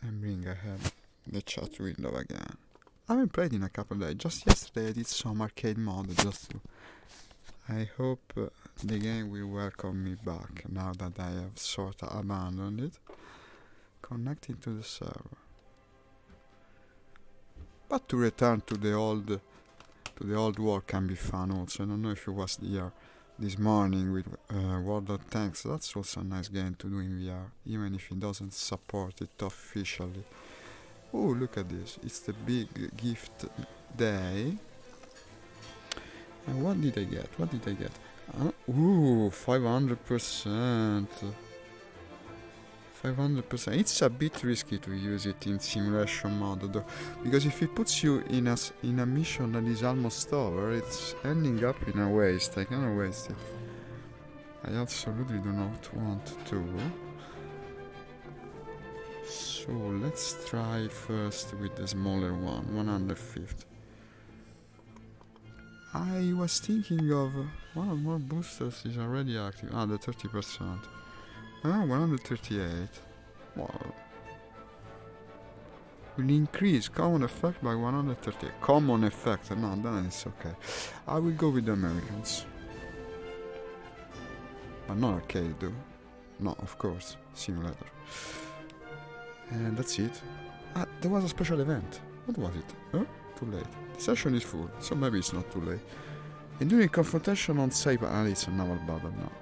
and bring ahead the chat window again. I haven't played in a couple of days. Just yesterday I did some arcade mode just to... I hope the game will welcome me back now that I have sort of abandoned it. Connecting to the server. But to return to the old world can be fun also. I don't know if you was here this morning with World of Tanks. That's also a nice game to do in VR, even if it doesn't support it officially. Oh, look at this. It's the big gift day. And what did I get? Ooh, 500%. 500%. It's a bit risky to use it in simulation mode though, because if it puts you in a mission that is almost over, it's ending up in a waste. I cannot waste it. I absolutely do not want to. So let's try first with the smaller one, 150. I was thinking of one of more boosters is already active. The 30%. 138. Wow. Will increase common effect by 138. Common effect, no, then it's okay. I will go with the Americans. But not arcade though. No, of course, simulator. And that's it. There was a special event. What was it? Huh? Too late. The session is full, so maybe it's not too late. Enduring confrontation on Cyber. It's a naval battle now.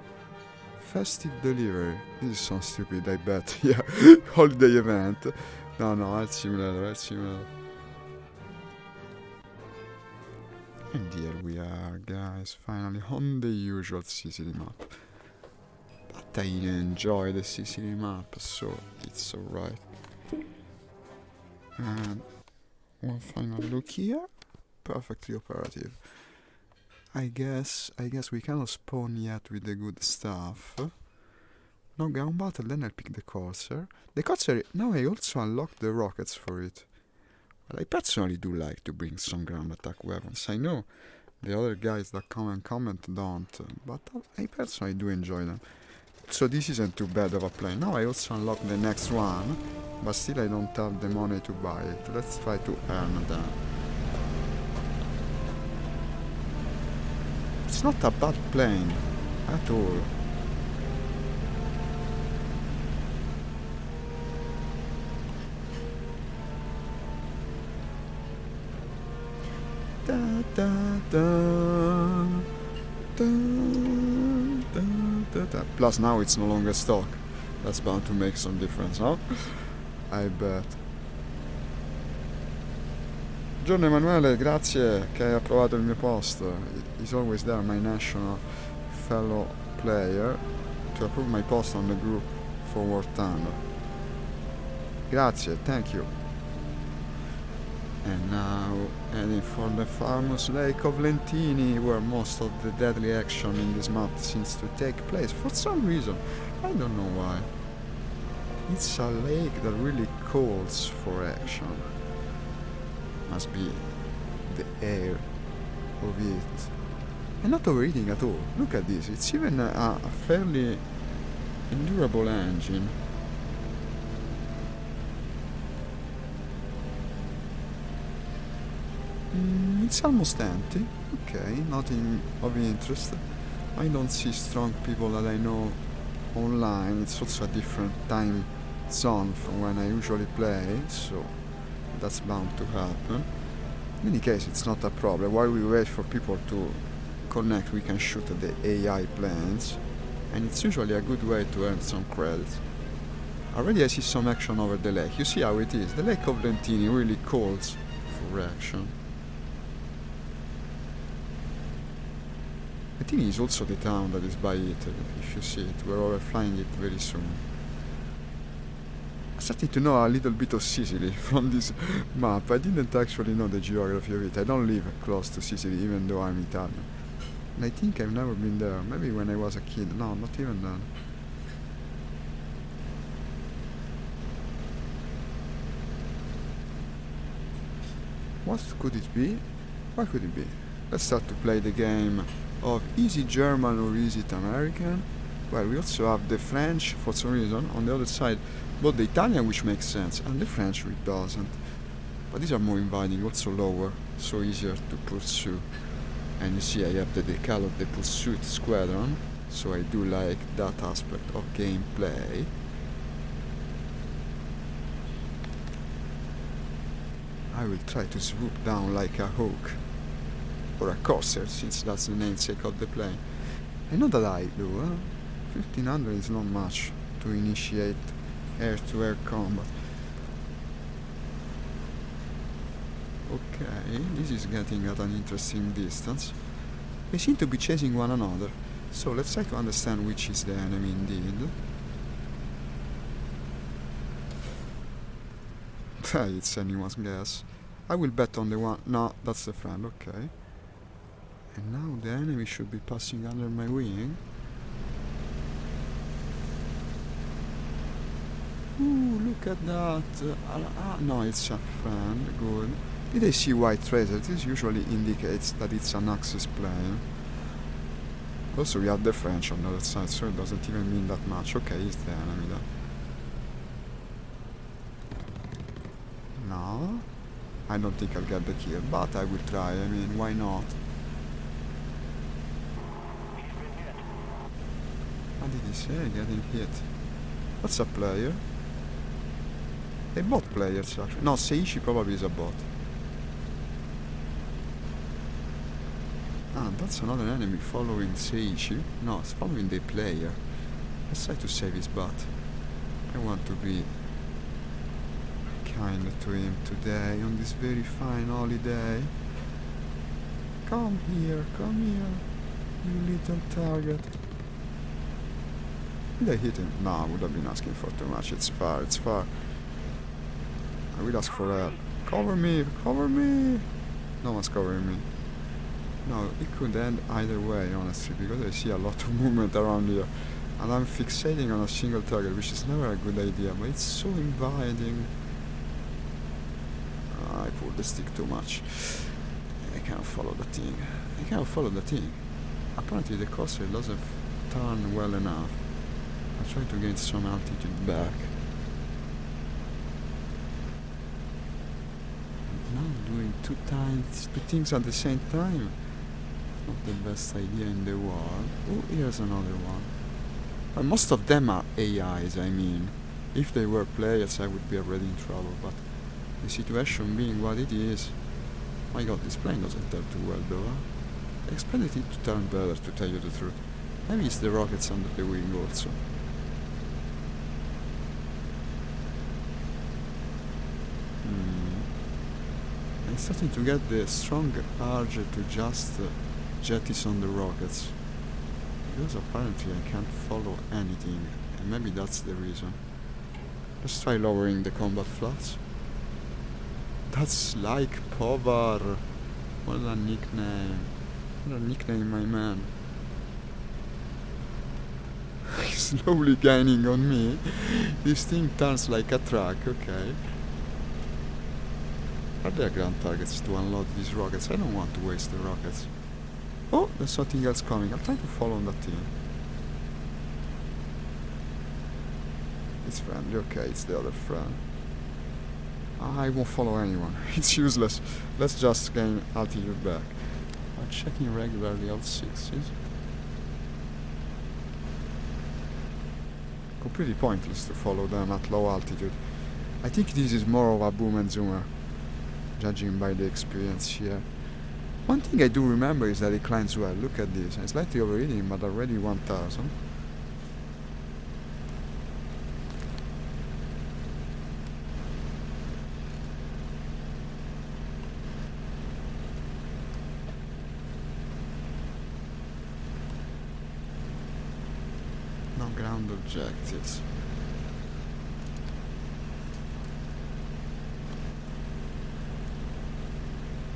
Festive delivery. This is so stupid, I bet. Yeah, holiday event. No, it's similar. And here we are, guys, finally on the usual Sicily map. But I enjoy the Sicily map, so it's alright. And one final look here. Perfectly operative. I guess we cannot spawn yet with the good stuff. No ground battle, then I'll pick the Corsair. The Corsair, now I also unlocked the rockets for it. Well, I personally do like to bring some ground attack weapons. I know the other guys that come and comment don't, but I personally do enjoy them. So this isn't too bad of a play. Now I also unlock the next one, but still I don't have the money to buy it. Let's try to earn them. It's not a bad plane at all. Da, da, da, da, da, da, da. Plus now it's no longer stock. That's bound to make some difference, huh? I bet. Giorno Emanuele, grazie che hai approvato il mio post. He's always there, my national fellow player, to approve my post on the group for War Thunder. Grazie, thank you. And now heading for the famous Lake of Lentini, where most of the deadly action in this map seems to take place. For some reason, I don't know why. It's a lake that really calls for action. Must be the air of it. And not overheating at all. Look at this. It's even a fairly endurable engine. It's almost empty. Okay, nothing of interest. I don't see strong people that I know online. It's also a different time zone from when I usually play, so that's bound to happen. In any case, it's not a problem. While we wait for people to connect, we can shoot at the AI planes, and it's usually a good way to earn some credits. Already I see some action over the lake. You see how it is. The Lake of Lentini really calls for action. Lentini is also the town that is by Italy, if you see it. We're overflying it very soon. I started to know a little bit of Sicily from this map. I didn't actually know the geography of it. I don't live close to Sicily, even though I'm Italian. And I think I've never been there. Maybe when I was a kid. No, not even then. What could it be? What could it be? Let's start to play the game of is it German or is it American? Well, we also have the French, for some reason, on the other side, but the Italian, which makes sense, and the French, which doesn't. But these are more inviting, also lower, so easier to pursue. And you see I have the decal of the Pursuit Squadron, so I do like that aspect of gameplay. I will try to swoop down like a hawk, or a corsair, since that's the namesake of the plane. I know that I do, 1500 is not much to initiate air-to-air combat. Okay, this is getting at an interesting distance. They seem to be chasing one another, so let's try to understand which is the enemy indeed. It's anyone's guess. I will bet on the one... No, that's the friend, okay. And now the enemy should be passing under my wing. Ooh, look at that. No, it's a friend, good. Did I see white tracer? This usually indicates that it's an Axis plane. Also, we have the French on the other side, so it doesn't even mean that much. Okay, it's the enemy then. No, I don't think I'll get the kill, but I will try. I mean, why not? What did he say? Getting hit. What's a player? They bot players, actually. No, Seishi probably is a bot. Ah, that's another enemy following Seishi. No, it's following the player. Let's try to save his butt. I want to be kind to him today, on this very fine holiday. Come here, you little target. Did I hit him? No, I would have been asking for too much. It's far, it's far. I will ask for help. Cover me, cover me! No one's covering me. No, it could end either way, honestly, because I see a lot of movement around here. And I'm fixating on a single target, which is never a good idea, but it's so inviting. I pulled the stick too much. I can't follow the thing. Apparently the corsair doesn't turn well enough. I'll try to gain some altitude back. Now doing two things at the same time. Not the best idea in the world. Oh, here's another one. Well, most of them are AIs, I mean. If they were players, I would be already in trouble, but the situation being what it is... My god, this plane doesn't turn too well though, I expected it to turn better, to tell you the truth. Maybe it's the rockets under the wing also. I'm starting to get the strong urge to just jettison the rockets. Because apparently I can't follow anything, and maybe that's the reason. Let's try lowering the combat flats. That's like Povar. What a nickname. What a nickname, my man. He's slowly gaining on me. This thing turns like a truck, okay. Are there ground targets to unload these rockets? I don't want to waste the rockets. Oh, there's something else coming. I'm trying to follow that team. It's friendly, okay, it's the other friend. I won't follow anyone. It's useless. Let's just gain altitude back. I'm checking regularly out 6s. Completely pointless to follow them at low altitude. I think this is more of a boom and zoomer, judging by the experience here. One thing I do remember is that it climbs well. Look at this. I'm slightly overheating, but already 1000. No ground objectives.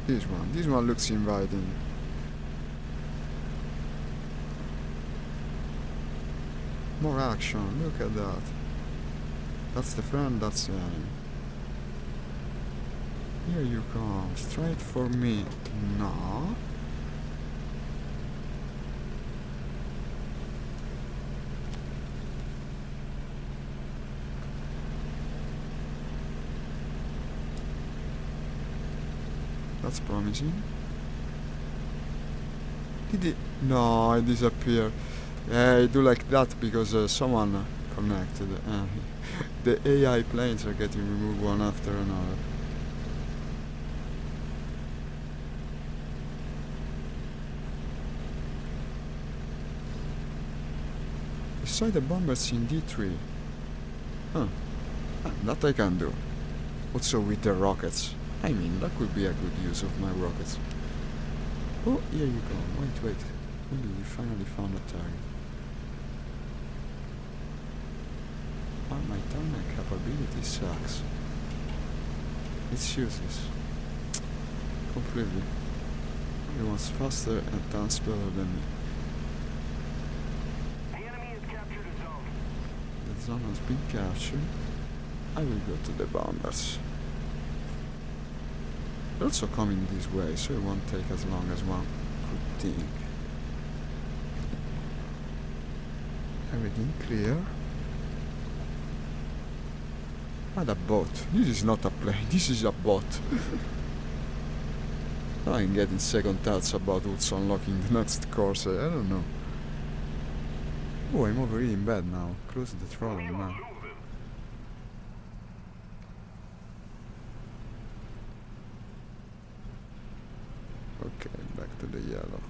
This one looks inviting. More action, look at that. That's the friend, that's the enemy. Here you come, straight for me. No. That's promising. Did it? No, it disappeared. Yeah, I do like that because someone connected. The AI planes are getting removed one after another. Destroy the bombers in D3. Huh. That I can do. Also with the rockets. I mean, that could be a good use of my rockets. Oh, here you go. Wait. Maybe we finally found a target. Oh, my tagline capability sucks. It's useless. Completely. Everyone's faster and tons better than me. The enemy has captured a zone. The zone has been captured. I will go to the bombers. They're also coming this way, so it won't take as long as one could think. Everything clear. What a boat. This is not a plane, this is a boat. I'm getting second thoughts about what's unlocking the next course. I don't know. Oh, I'm overeating bad now. Close the throttle, man. Okay, back to the yellow.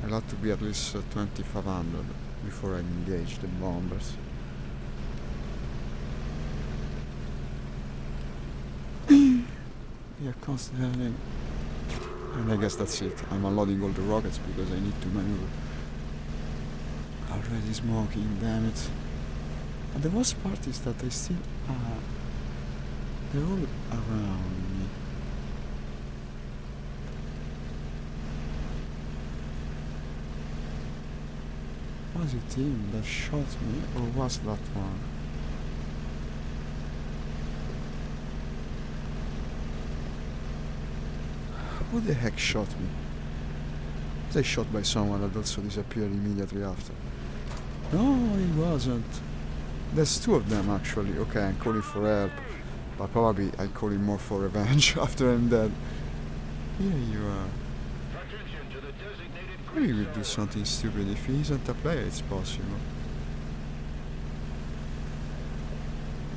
I'll have to be at least 2500 before I engage the bombers. Yeah, constantly. And I guess that's it. I'm unloading all the rockets because I need to maneuver. Already smoking, damn it. And the worst part is that I still they're all around me. Was it him that shot me, or was that one? Who the heck shot me? Was I shot by someone that also disappeared immediately after? No, he wasn't. There's two of them actually. Okay, I'm calling for help. But probably I'm calling more for revenge after I'm dead. Here you are. Maybe we'll do something stupid. If he isn't a player, it's possible.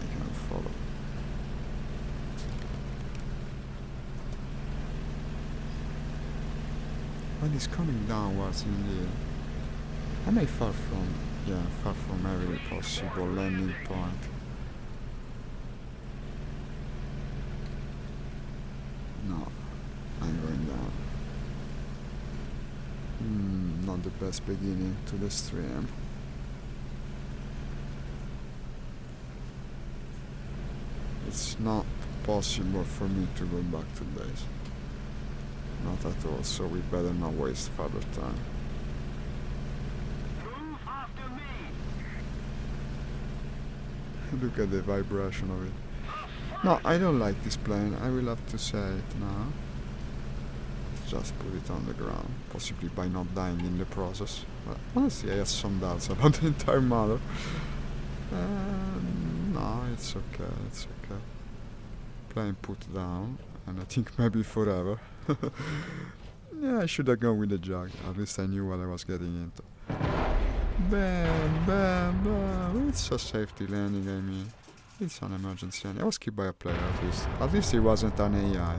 I cannot follow. But he's coming downwards indeed. Am I far from... yeah, far from every possible landing point. No, I'm going down. Not the best beginning to the stream. It's not possible for me to go back to base. Not at all, so we better not waste further time. Move after me. Look at the vibration of it. No, I don't like this plane, I will have to say it now. Just put it on the ground, possibly by not dying in the process. But honestly, I have some doubts about the entire matter. No, it's okay, it's okay. Plane put down, and I think maybe forever. Yeah, I should have gone with the jug. At least I knew what I was getting into. Bam, bam, bam. It's a safety landing, I mean. It's an emergency landing. I was killed by a player at least. At least it wasn't an AI.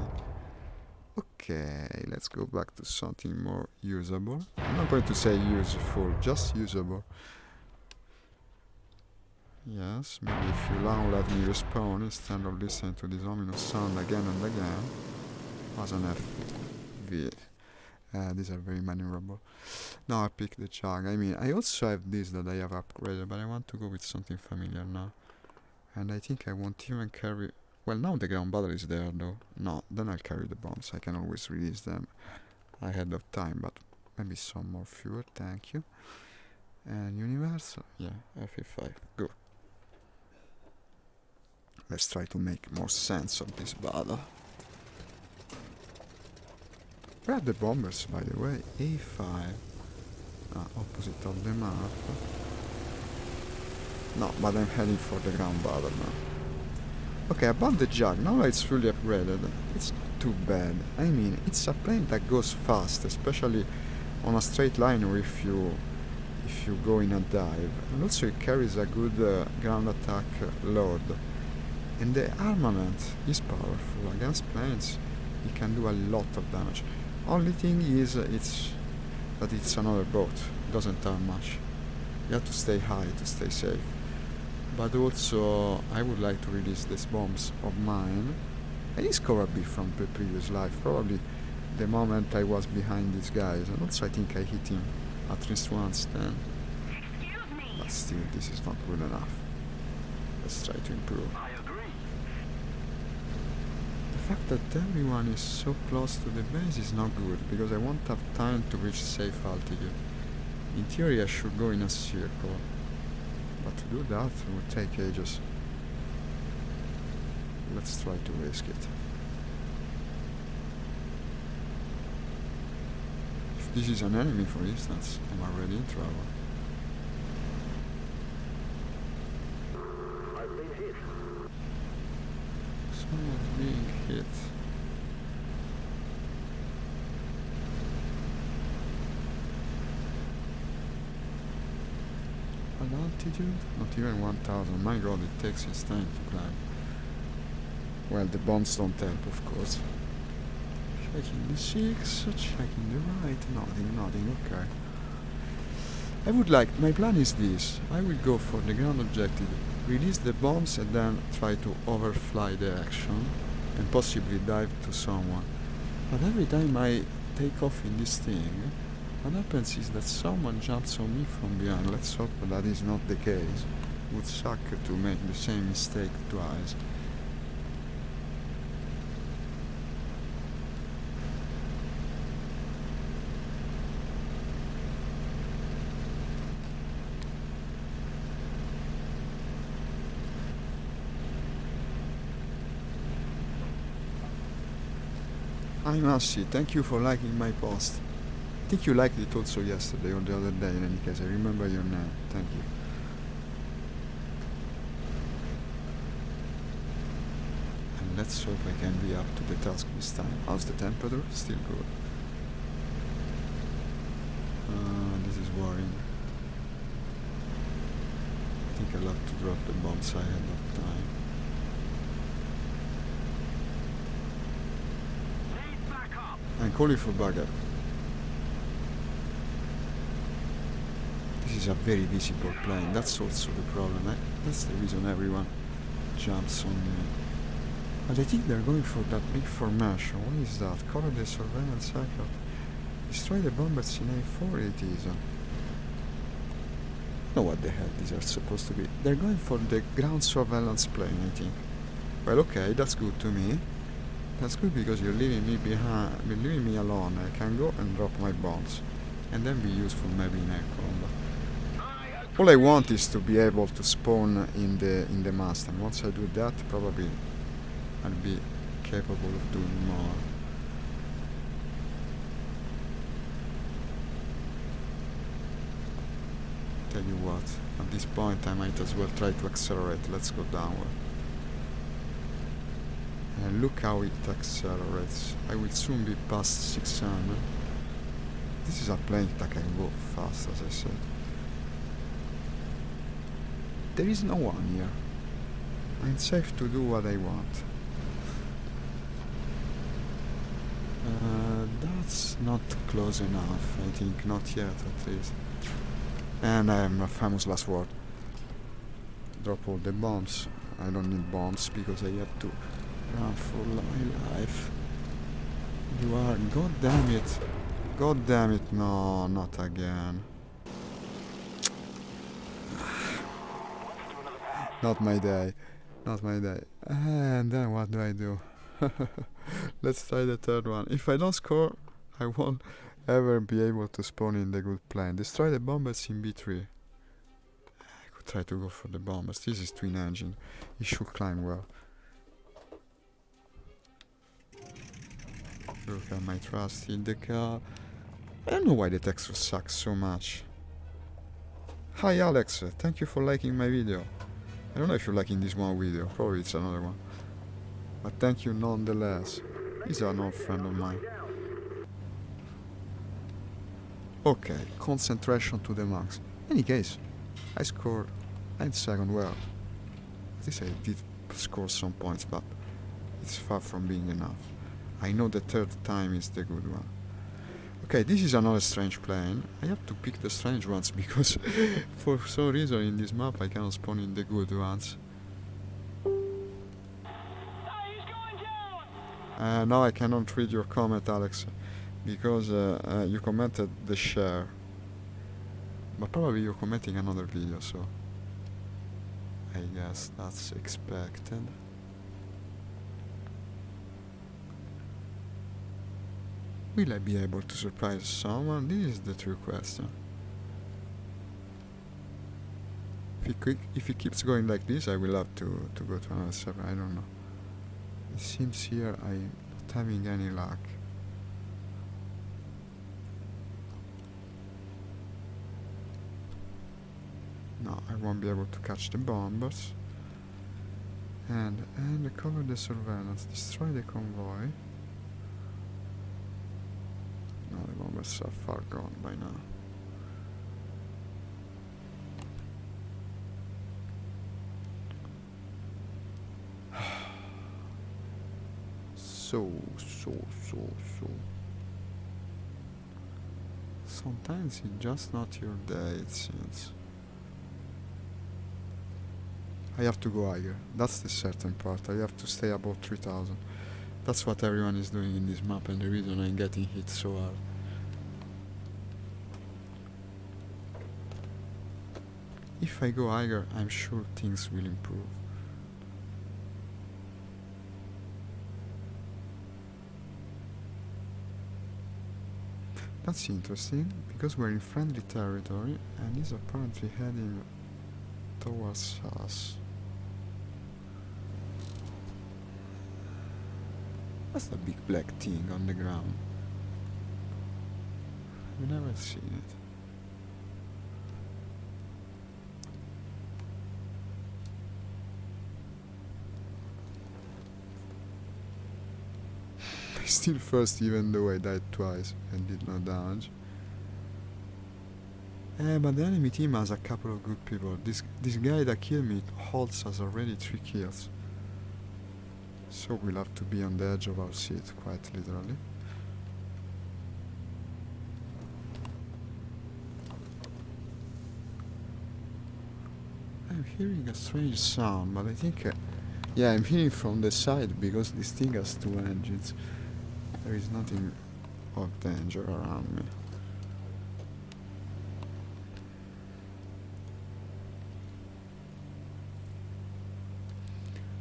Okay, let's go back to something more usable. I'm not going to say useful, just usable. Yes, maybe if you now let me respawn instead of listening to this ominous sound again and again. Was an FV. These are very maneuverable. Now I pick the jug. I mean, I also have this that I have upgraded, but I want to go with something familiar now. And I think I won't even carry... Well, now the ground battle is there, though. No, then I'll carry the bombs. I can always release them ahead of time, but maybe some more fuel, thank you. And universal, yeah, FE5, go. Let's try to make more sense of this battle. Where are the bombers, by the way? A5. Opposite of the map. No, but I'm heading for the ground battle now. Okay, about the jug, now it's fully upgraded. It's not too bad. I mean, it's a plane that goes fast, especially on a straight line or if you go in a dive. And also it carries a good ground attack load. And the armament is powerful. Against planes, it can do a lot of damage. Only thing is, it's another boat. It doesn't have much. You have to stay high to stay safe. But also, I would like to release these bombs of mine. I discovered a bit from the previous life. Probably the moment I was behind these guys. And also I think I hit him at least once then. Excuse me. But still, this is not good enough. Let's try to improve. I agree. The fact that everyone is so close to the base is not good, because I won't have time to reach safe altitude. In theory I should go in a circle, but to do that would take ages. Let's try to risk it. If this is an enemy, for instance, I'm already in trouble. I've been hit. Someone's being hit. At altitude? Not even 1000. My god, it takes its time to climb. Well, the bombs don't help, of course. Checking the 6, checking the right, nothing, okay. I would like, my plan is this. I will go for the ground objective, release the bombs and then try to overfly the action and possibly dive to someone. But every time I take off in this thing, what happens is that someone jumps on me from behind. Let's hope that is not the case. It would suck to make the same mistake twice. Hi Massi, thank you for liking my post. I think you liked it also yesterday or the other day. In any case, I remember your name. Thank you. And let's hope I can be up to the task this time. How's the temperature? Still good. This is worrying. I think I'll have to drop the bombs ahead of time. Lead back up. I'm calling for backup. This is a very visible plane. That's also the problem. That's the reason everyone jumps on me. But I think they're going for that big formation. What is that? Cover the surveillance cycle. Destroy the bombers in A4 it is. Know what the hell these are supposed to be. They're going for the ground surveillance plane, I think. Well, okay, that's good to me. That's good because you're leaving me behind, you're leaving me alone. I can go and drop my bombs, and then be useful maybe in air combat. All I want is to be able to spawn in the mast, and once I do that, probably I'll be capable of doing more. Tell you what, at this point I might as well try to accelerate. Let's go downward. And look how it accelerates. I will soon be past 600. This is a plane that can go fast, as I said. There is no one here. I'm safe to do what I want. That's not close enough, I think. Not yet, at least. And I am a famous last word. Drop all the bombs. I don't need bombs because I have to run for my life. You are... God damn it. God damn it. No, not again. Not my day. Not my day. And then what do I do? Let's try the third one. If I don't score, I won't ever be able to spawn in the good plane. Destroy the bombers in B3. I could try to go for the bombers. This is twin engine. It should climb well. Look at my trust in the car. I don't know why the texture sucks so much. Hi Alex, thank you for liking my video. I don't know if you're liking this one video, probably it's another one. But thank you nonetheless. He's an old friend of mine. Okay, concentration to the max. Any case, I scored 9 seconds well. At least I did score some points, but it's far from being enough. I know the third time is the good one. Okay, this is another strange plane. I have to pick the strange ones because for some reason in this map I cannot spawn in the good ones. Now I cannot read your comment, Alex, because you commented the share. But probably you're commenting another video, so I guess that's expected. Will I be able to surprise someone? This is the true question. If it keeps going like this, I will have to go to another server. I don't know. It seems here I'm not having any luck. No, I won't be able to catch the bombers. And cover the surveillance, destroy the convoy. No, the bombers are far gone by now. So. Sometimes it's just not your day, it seems. I have to go higher. That's the certain part. I have to stay above 3000. That's what everyone is doing in this map, and the reason I'm getting hit so hard. If I go higher, I'm sure things will improve. That's interesting, because we're in friendly territory, and he's apparently heading towards us. What's the big black thing on the ground? I've never seen it. I still first even though I died twice and did no damage. But the enemy team has a couple of good people. This guy that killed me holds us already 3 kills. So we'll have to be on the edge of our seat, quite literally. I'm hearing a strange sound, but I think... yeah, I'm hearing from the side because this thing has 2 engines. There is nothing of danger around me.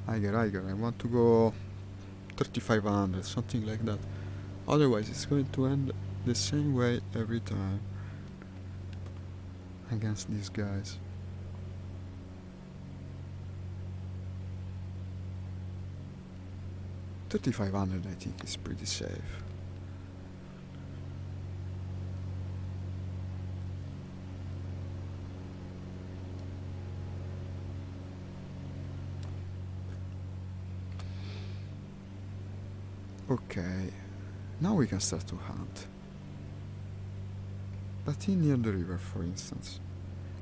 Eiger, I want to go 3500, something like that. Otherwise it's going to end the same way every time against these guys. $3,500 I think is pretty safe. Okay, now we can start to hunt. That thing near the river, for instance.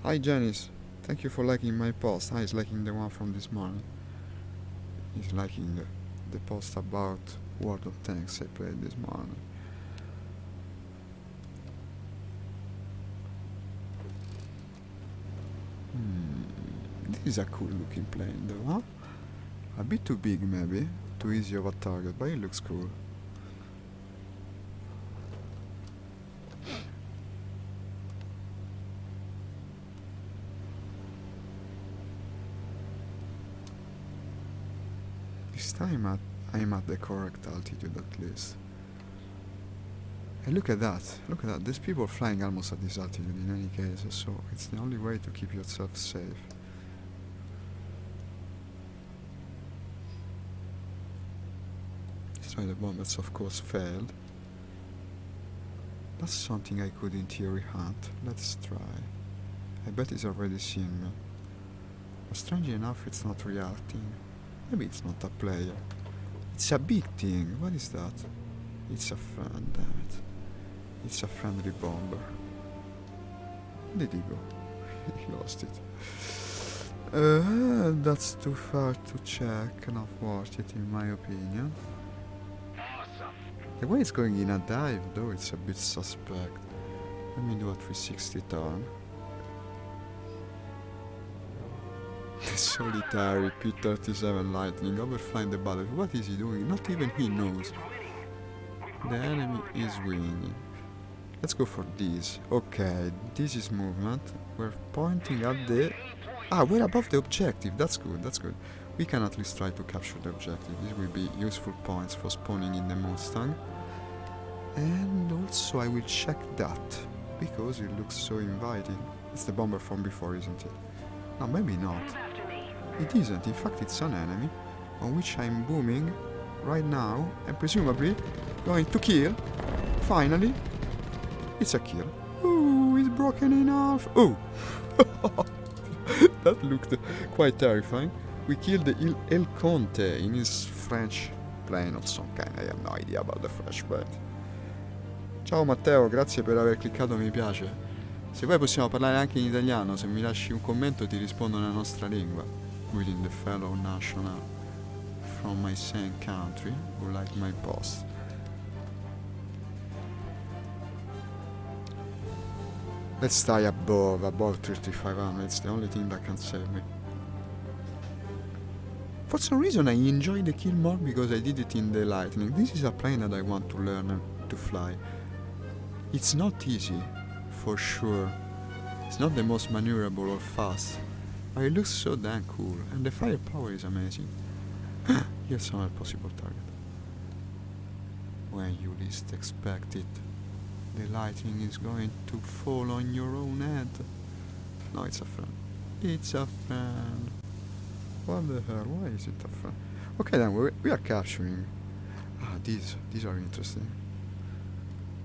Hi Janice, thank you for liking my post. He's liking the one from this morning. He's liking the post about World of Tanks I played this morning. This is a cool looking plane though, huh? A bit too big maybe, too easy of a target, but it looks cool. This time I'm at the correct altitude at least. And look at that, there's people flying almost at this altitude in any case, so it's the only way to keep yourself safe. The bombers of course failed. That's something I could in theory hunt. Let's try. I bet he's already seen me. But strangely enough it's not reacting. Maybe it's not a player. It's a big thing. What is that? It's a friend, damn it. It's a friendly bomber. Where did he go? He lost it. That's too far to check. Not worth it, in my opinion. The way it's going in a dive, though, it's a bit suspect. Let me do a 360 turn. The solitary P-37 Lightning overflying the battlefield. What is he doing? Not even he knows. The enemy is winning. Let's go for this. Okay, this is movement. We're pointing at the... we're above the objective. That's good, that's good. We can at least try to capture the objective. This will be useful points for spawning in the Mustang. And also I will check that, because it looks so inviting. It's the bomber from before, isn't it? No, maybe not. It isn't. In fact, it's an enemy on which I'm booming right now and presumably going to kill. Finally. It's a kill. Ooh, it's broken in half. Oh! That looked quite terrifying. We killed El Conte in his French plane of some kind. I have no idea about the French plane. Ciao Matteo, grazie per aver cliccato mi piace. Se vuoi possiamo parlare anche in italiano, se mi lasci un commento ti rispondo nella nostra lingua. Greeting the fellow national from my same country who like my post. Let's stay above 3500, it's the only thing that can save me. For some reason I enjoy the kill more because I did it in the Lightning. This is a plane that I want to learn to fly. It's not easy, for sure. It's not the most maneuverable or fast, but it looks so damn cool, and the firepower is amazing. Here's another possible target. When you least expect it, the lightning is going to fall on your own head. No, it's a friend. It's a friend. What the hell? Why is it a friend? Okay, then we are capturing. These are interesting.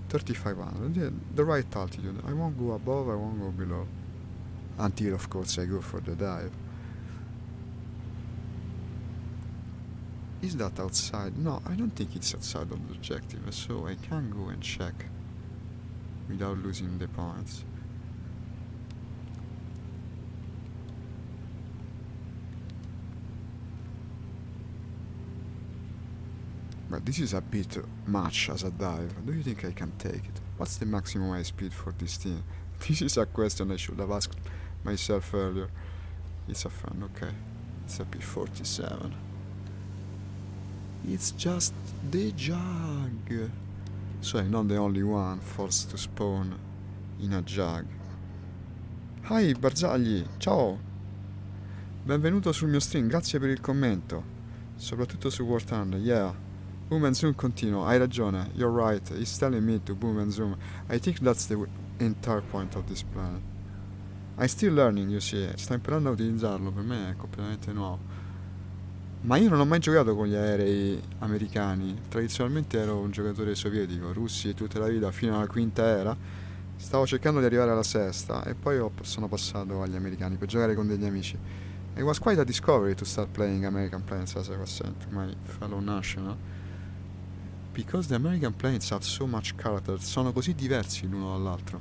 3500, the right altitude. I won't go above, I won't go below. Until, of course, I go for the dive. Is that outside? No, I don't think it's outside of the objective, so I can go and check without losing the points. But this is a bit much as a dive. Do you think I can take it? What's the maximum high speed for this thing? This is a question I should have asked myself earlier. It's a friend, okay. It's a P-47. It's just the Jag. So I'm not the only one forced to spawn in a Jag. Hi Barzagli, ciao! Benvenuto sul mio stream, grazie per il commento. Soprattutto su War Thunder, yeah. Boom and zoom continua, hai ragione, you're right, he's telling me to boom and zoom. I think that's the entire point of this planet. I'm still learning, you see, sto imparando a utilizzarlo, per me è completamente nuovo. Ma io non ho mai giocato con gli aerei americani, tradizionalmente ero un giocatore sovietico, russi tutta la vita fino alla quinta era. Stavo cercando di arrivare alla sesta e poi sono passato agli americani per giocare con degli amici. It was quite a discovery to start playing American planes, as I was saying to my fellow national. Because the American planes have so much character, sono così diversi l'uno dall'altro.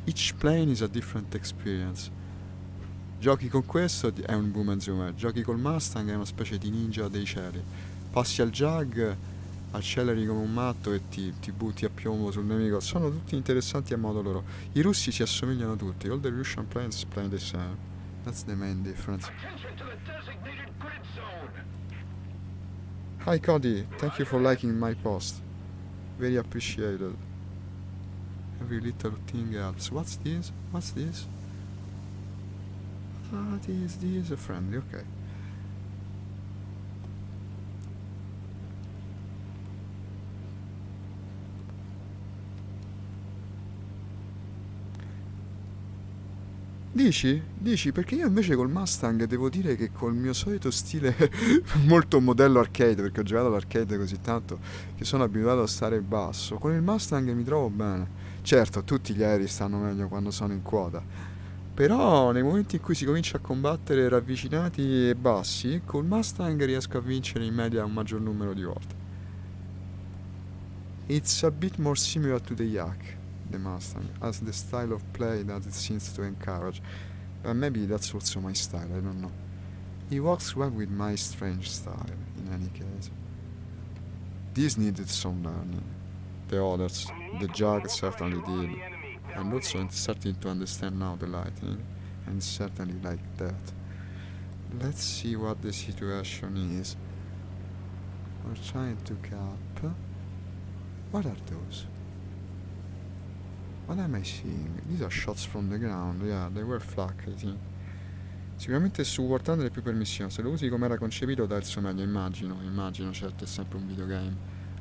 Each plane is a different experience. Giochi con questo è un boom and zoomer, giochi col Mustang è una specie di ninja dei cieli. Passi al Jag, acceleri come un matto e ti butti a piombo sul nemico. Sono tutti interessanti a modo loro. I russi si assomigliano tutti. All the Russian planes play the same. That's the main difference. Hi Cody, thank you for liking my post. Very appreciated. Every little thing helps. What's this? What's this? This is a friendly, okay. Dici? Perché io invece col Mustang devo dire che col mio solito stile molto modello arcade, perché ho giocato all'arcade così tanto che sono abituato a stare basso, con il Mustang mi trovo bene. Certo, tutti gli aerei stanno meglio quando sono in quota, Però nei momenti in cui si comincia a combattere ravvicinati e bassi, col Mustang riesco a vincere in media un maggior numero di volte. It's a bit more similar to the Yak, the Mustang, as the style of play that it seems to encourage. But maybe that's also my style, I don't know. He works well with my strange style, in any case. This needed some learning. The others, the Jag certainly did. And also I'm starting to understand now the lighting, and certainly like that. Let's see what the situation is. We're trying to cap. What are those? What am I seeing? These are shots from the ground, yeah, they were flak, I think. Sicuramente supportando le più permissioni, se lo usi come era concepito dà il suo meglio, immagino, certo è sempre un videogame,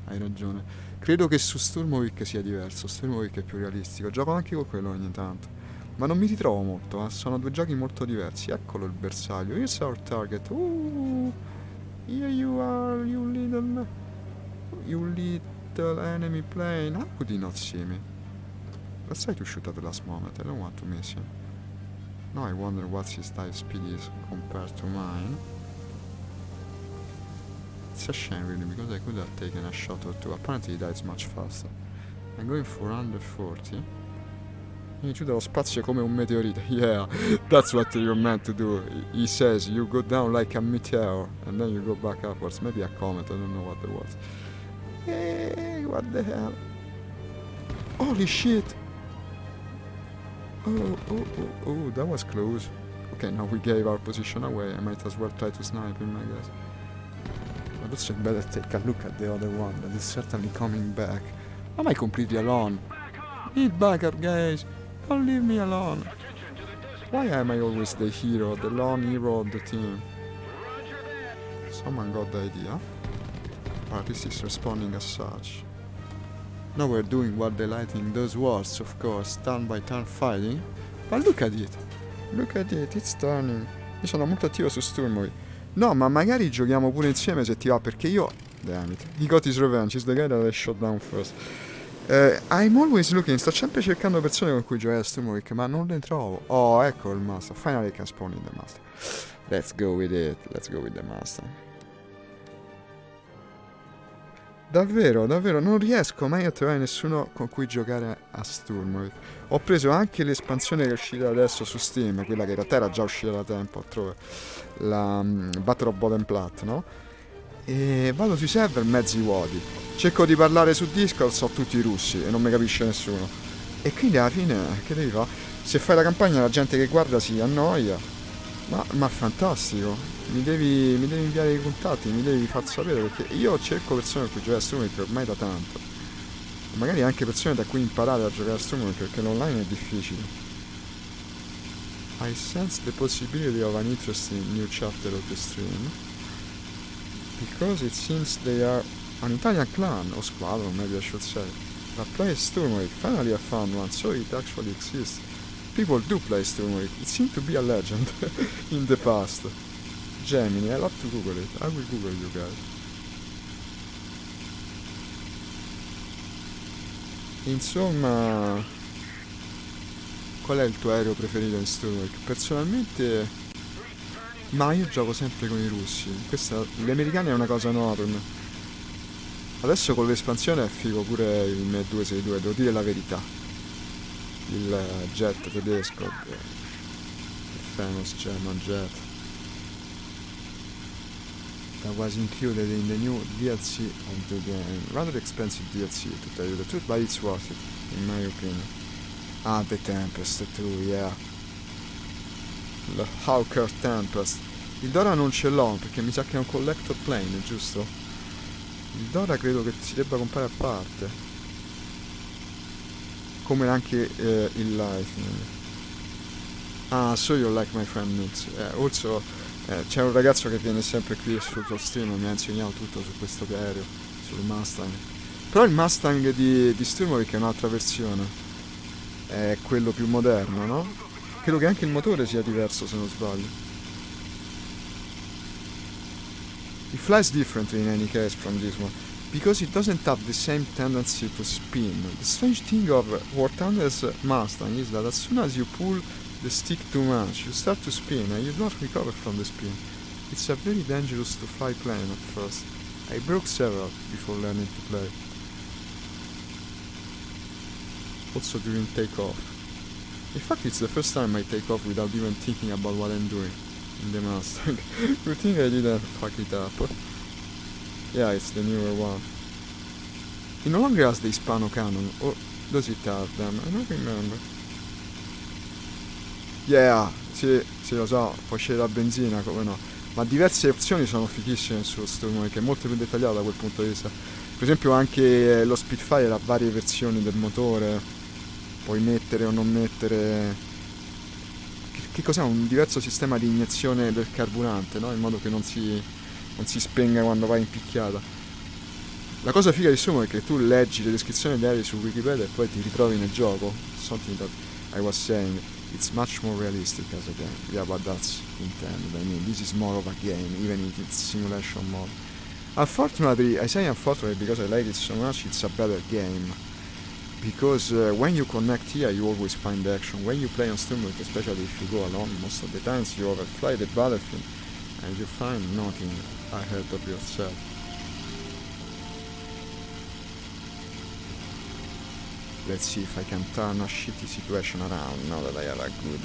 hai ragione. Credo che su Sturmovik sia diverso, Sturmovik è più realistico, gioco anche con quello ogni tanto, ma non mi ritrovo molto, sono due giochi molto diversi. Eccolo il bersaglio, here's our target, here you are, you little enemy plane, how could he not see me? Let's try to shoot at the last moment, I don't want to miss him. Now I wonder what his dive speed is compared to mine. It's a shame really, because I could have taken a shot or two. Apparently he dives much faster. I'm going for under 40. Mi chiude lo spazio come un meteorite. Yeah, that's what you're meant to do. He says you go down like a meteor and then you go back upwards. Maybe a comet, I don't know what that was. Hey, what the hell? Holy shit! Oh, that was close. Okay, now we gave our position away. I might as well try to snipe him, I guess. But also better take a look at the other one that is certainly coming back. Am I completely alone? Need backup, guys. Don't leave me alone. Why am I always the hero, the lone hero of the team? Someone got the idea. Or at least is responding as such. Now we're doing what the lighting does worse, of course, turn by turn fighting. But look at it, it's turning. Io sono molto attivo su Sturmovik. No, ma magari giochiamo pure insieme se ti va, perché io... Damn it. He got his revenge, he's the guy that I shot down first. I'm always looking, sto sempre cercando persone con cui giocare a Sturmovik, ma non le trovo. Oh, ecco il Master. Finally I can spawn in the Master. Let's go with the Master. Davvero, non riesco mai a trovare nessuno con cui giocare a Sturmovik. Ho preso anche l'espansione che è uscita adesso su Steam, quella che in realtà era già uscita da tempo altrove, la Battle of Bottom Plat, no? E vado sui server mezzi vuoti. Cerco di parlare su Discord, so tutti i russi e non mi capisce nessuno. E quindi alla fine, che devi fare? Se fai la campagna la gente che guarda si annoia. Ma fantastico. Mi devi inviare i contatti, mi devi far sapere, perché io cerco persone con cui giocare a Sturmovik ormai da tanto. Magari anche persone da cui imparare a giocare a Sturmovik, perché l'online è difficile. I sense the possibility of an interesting new chapter of the stream, because it seems they are an Italian clan, or squadron maybe I should say, that plays Sturmovik. Finally I found one, so it actually exists. People do play Sturmovik, it seemed to be a legend in the past. Gemini, I'll have to Google it. I will Google you guys. Insomma, qual è il tuo aereo preferito in Sturmovik? Personalmente, ma io gioco sempre con i russi. Gli americani è una cosa nuova per me. Adesso con l'espansione è figo pure il Me 262, devo dire la verità. Il jet tedesco, il famous German jet. That was included in the new DLC of the game. Rather expensive DLC, to tell you the truth, but it's worth it, in my opinion. Ah, the Tempest too, yeah. Il Hawker Tempest. Il Dora non ce l'ho, perché mi sa che è un collector plane, giusto? Il Dora credo che si debba comprare a parte. Come anche il Lightning. Ah, so you like my friend Nix. Also... c'è un ragazzo che viene sempre qui sul tuo stream e mi ha insegnato tutto su questo aereo, sul Mustang. Però il Mustang di Sturmovik è un'altra versione, è quello più moderno, no? Credo che anche il motore sia diverso, se non sbaglio. It flies differently in any case from this one, because it doesn't have the same tendency to spin. The strange thing of War Thunder's Mustang is that as soon as you pull the stick too much. You start to spin and you don't recover from the spin. It's a very dangerous to fly plane at first. I broke several before learning to play. Also during takeoff. In fact, it's the first time I take off without even thinking about what I'm doing in the Mustang. You think I didn't fuck it up? Yeah, it's the newer one. It no longer has the Hispano cannon, or does it have them? I don't remember. Yeah, sì, lo so, puoi scegliere la benzina, come no. Ma diverse opzioni sono fighissime su Storm, che è molto più dettagliato da quel punto di vista. Per esempio anche lo Spitfire ha varie versioni del motore, puoi mettere o non mettere... Che cos'è? Un diverso sistema di iniezione del carburante, no? In modo che non si spenga quando vai in picchiata. La cosa figa di Sumo è che tu leggi le descrizioni degli aerei su Wikipedia e poi ti ritrovi nel gioco. Something that I was saying, it's much more realistic as a game. Yeah, but that's intended. I mean, this is more of a game, even if it's simulation mode. Unfortunately, I say unfortunately because I like it so much, it's a better game. Because when you connect here, you always find action. When you play on Steamwork, especially if you go alone, most of the times you overfly the battlefield and you find nothing ahead of yourself. Let's see if I can turn a shitty situation around now that I have a good...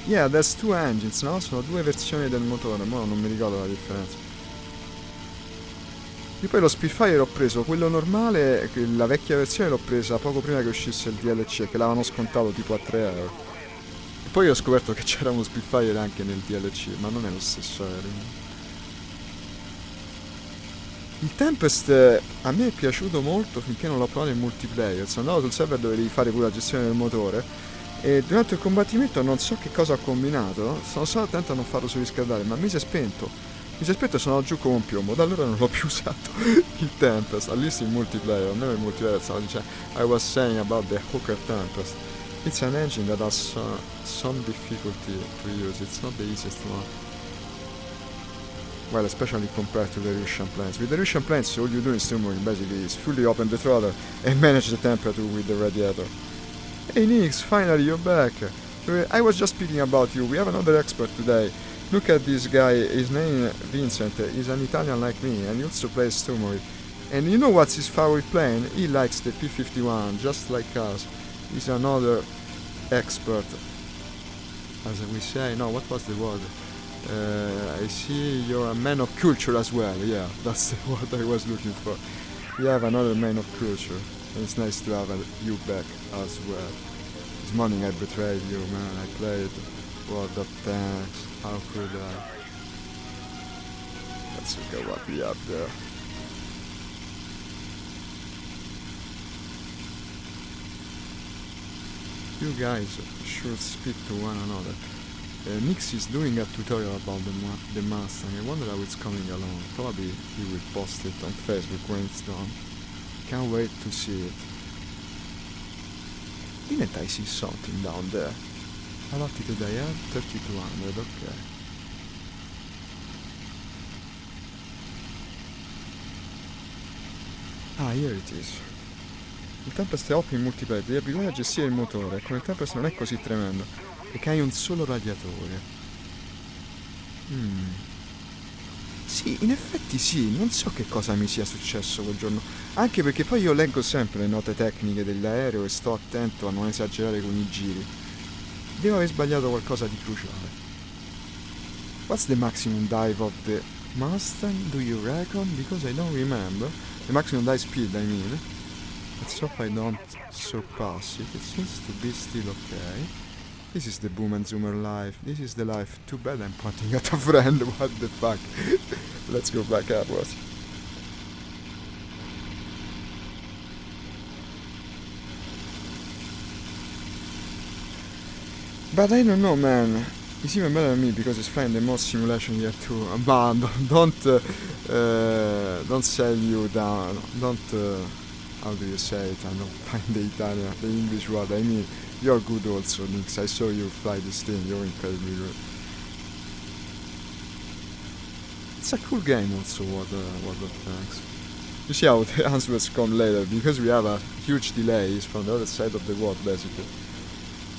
Yeah, there's two engines, no? Sono due versioni del motore, ma non mi ricordo la differenza. Io poi lo Spitfire ho preso quello normale, la vecchia versione l'ho presa poco prima che uscisse il DLC, che l'avevano scontato tipo a 3 euro. E poi ho scoperto che c'era uno Spitfire anche nel DLC, ma non è lo stesso aereo. Il Tempest a me è piaciuto molto finché non l'ho provato in multiplayer. Sono andato sul server dove devi fare pure la gestione del motore e durante il combattimento non so che cosa ho combinato, sono stato attento a non farlo surriscaldare, ma mi si è spento e sono giù come un piombo. Da allora non l'ho più usato il Tempest, at least in multiplayer. A me in multiplayer stavo dicendo, I was saying about the Hooker Tempest. It's an engine that has some difficulty to use, it's not the easiest one. Well, especially compared to the Russian planes. With the Russian planes, all you do in Steamwork basically is fully open the throttle and manage the temperature with the radiator. Hey Nix, finally you're back. I was just speaking about you. We have another expert today. Look at this guy. His name Vincent. He's an Italian like me, and he also plays Steamwork. And you know what's his favorite plane? He likes the P-51, just like us. He's another expert. As we say, no, what was the word? I see you're a man of culture as well. Yeah, that's what I was looking for. We have another man of culture, and it's nice to have you back as well. This morning I betrayed you, man. I played World of Tanks. How could I? Let's look at what we have there. You guys should speak to one another. Nix is doing a tutorial about the Mustang. I wonder how it's coming along. Probably he will post it on Facebook when it's done. Can't wait to see it. Didn't I see something down there? How altitude I have? 3200, okay. Ah, here it is. Il Tempest è OP in multiplayer, devi abituare a gestire il motore. Con il Tempest non è così tremendo, perché hai un solo radiatore. Sì, in effetti sì, non so che cosa mi sia successo quel giorno. Anche perché poi io leggo sempre le note tecniche dell'aereo e sto attento a non esagerare con i giri. Devo aver sbagliato qualcosa di cruciale. What's the maximum dive of the Mustang, do you reckon? Because I don't remember. The maximum dive speed, I mean. Let's hope I don't surpass it. It seems to be still okay. This is the Boom and Zoomer life. This is the life. Too bad I'm pointing at a friend. What the fuck? Let's go back upwards. But I don't know, man. He's even better than me because he's flying the most simulation here too. But don't sell you down. Don't. How do you say it? I don't find the English word. I mean, you're good also, Nix. I saw you fly this thing. You're incredibly good. It's a cool game also, World of Tanks. You see how the answers come later, because we have a huge delay. It's from the other side of the world, basically.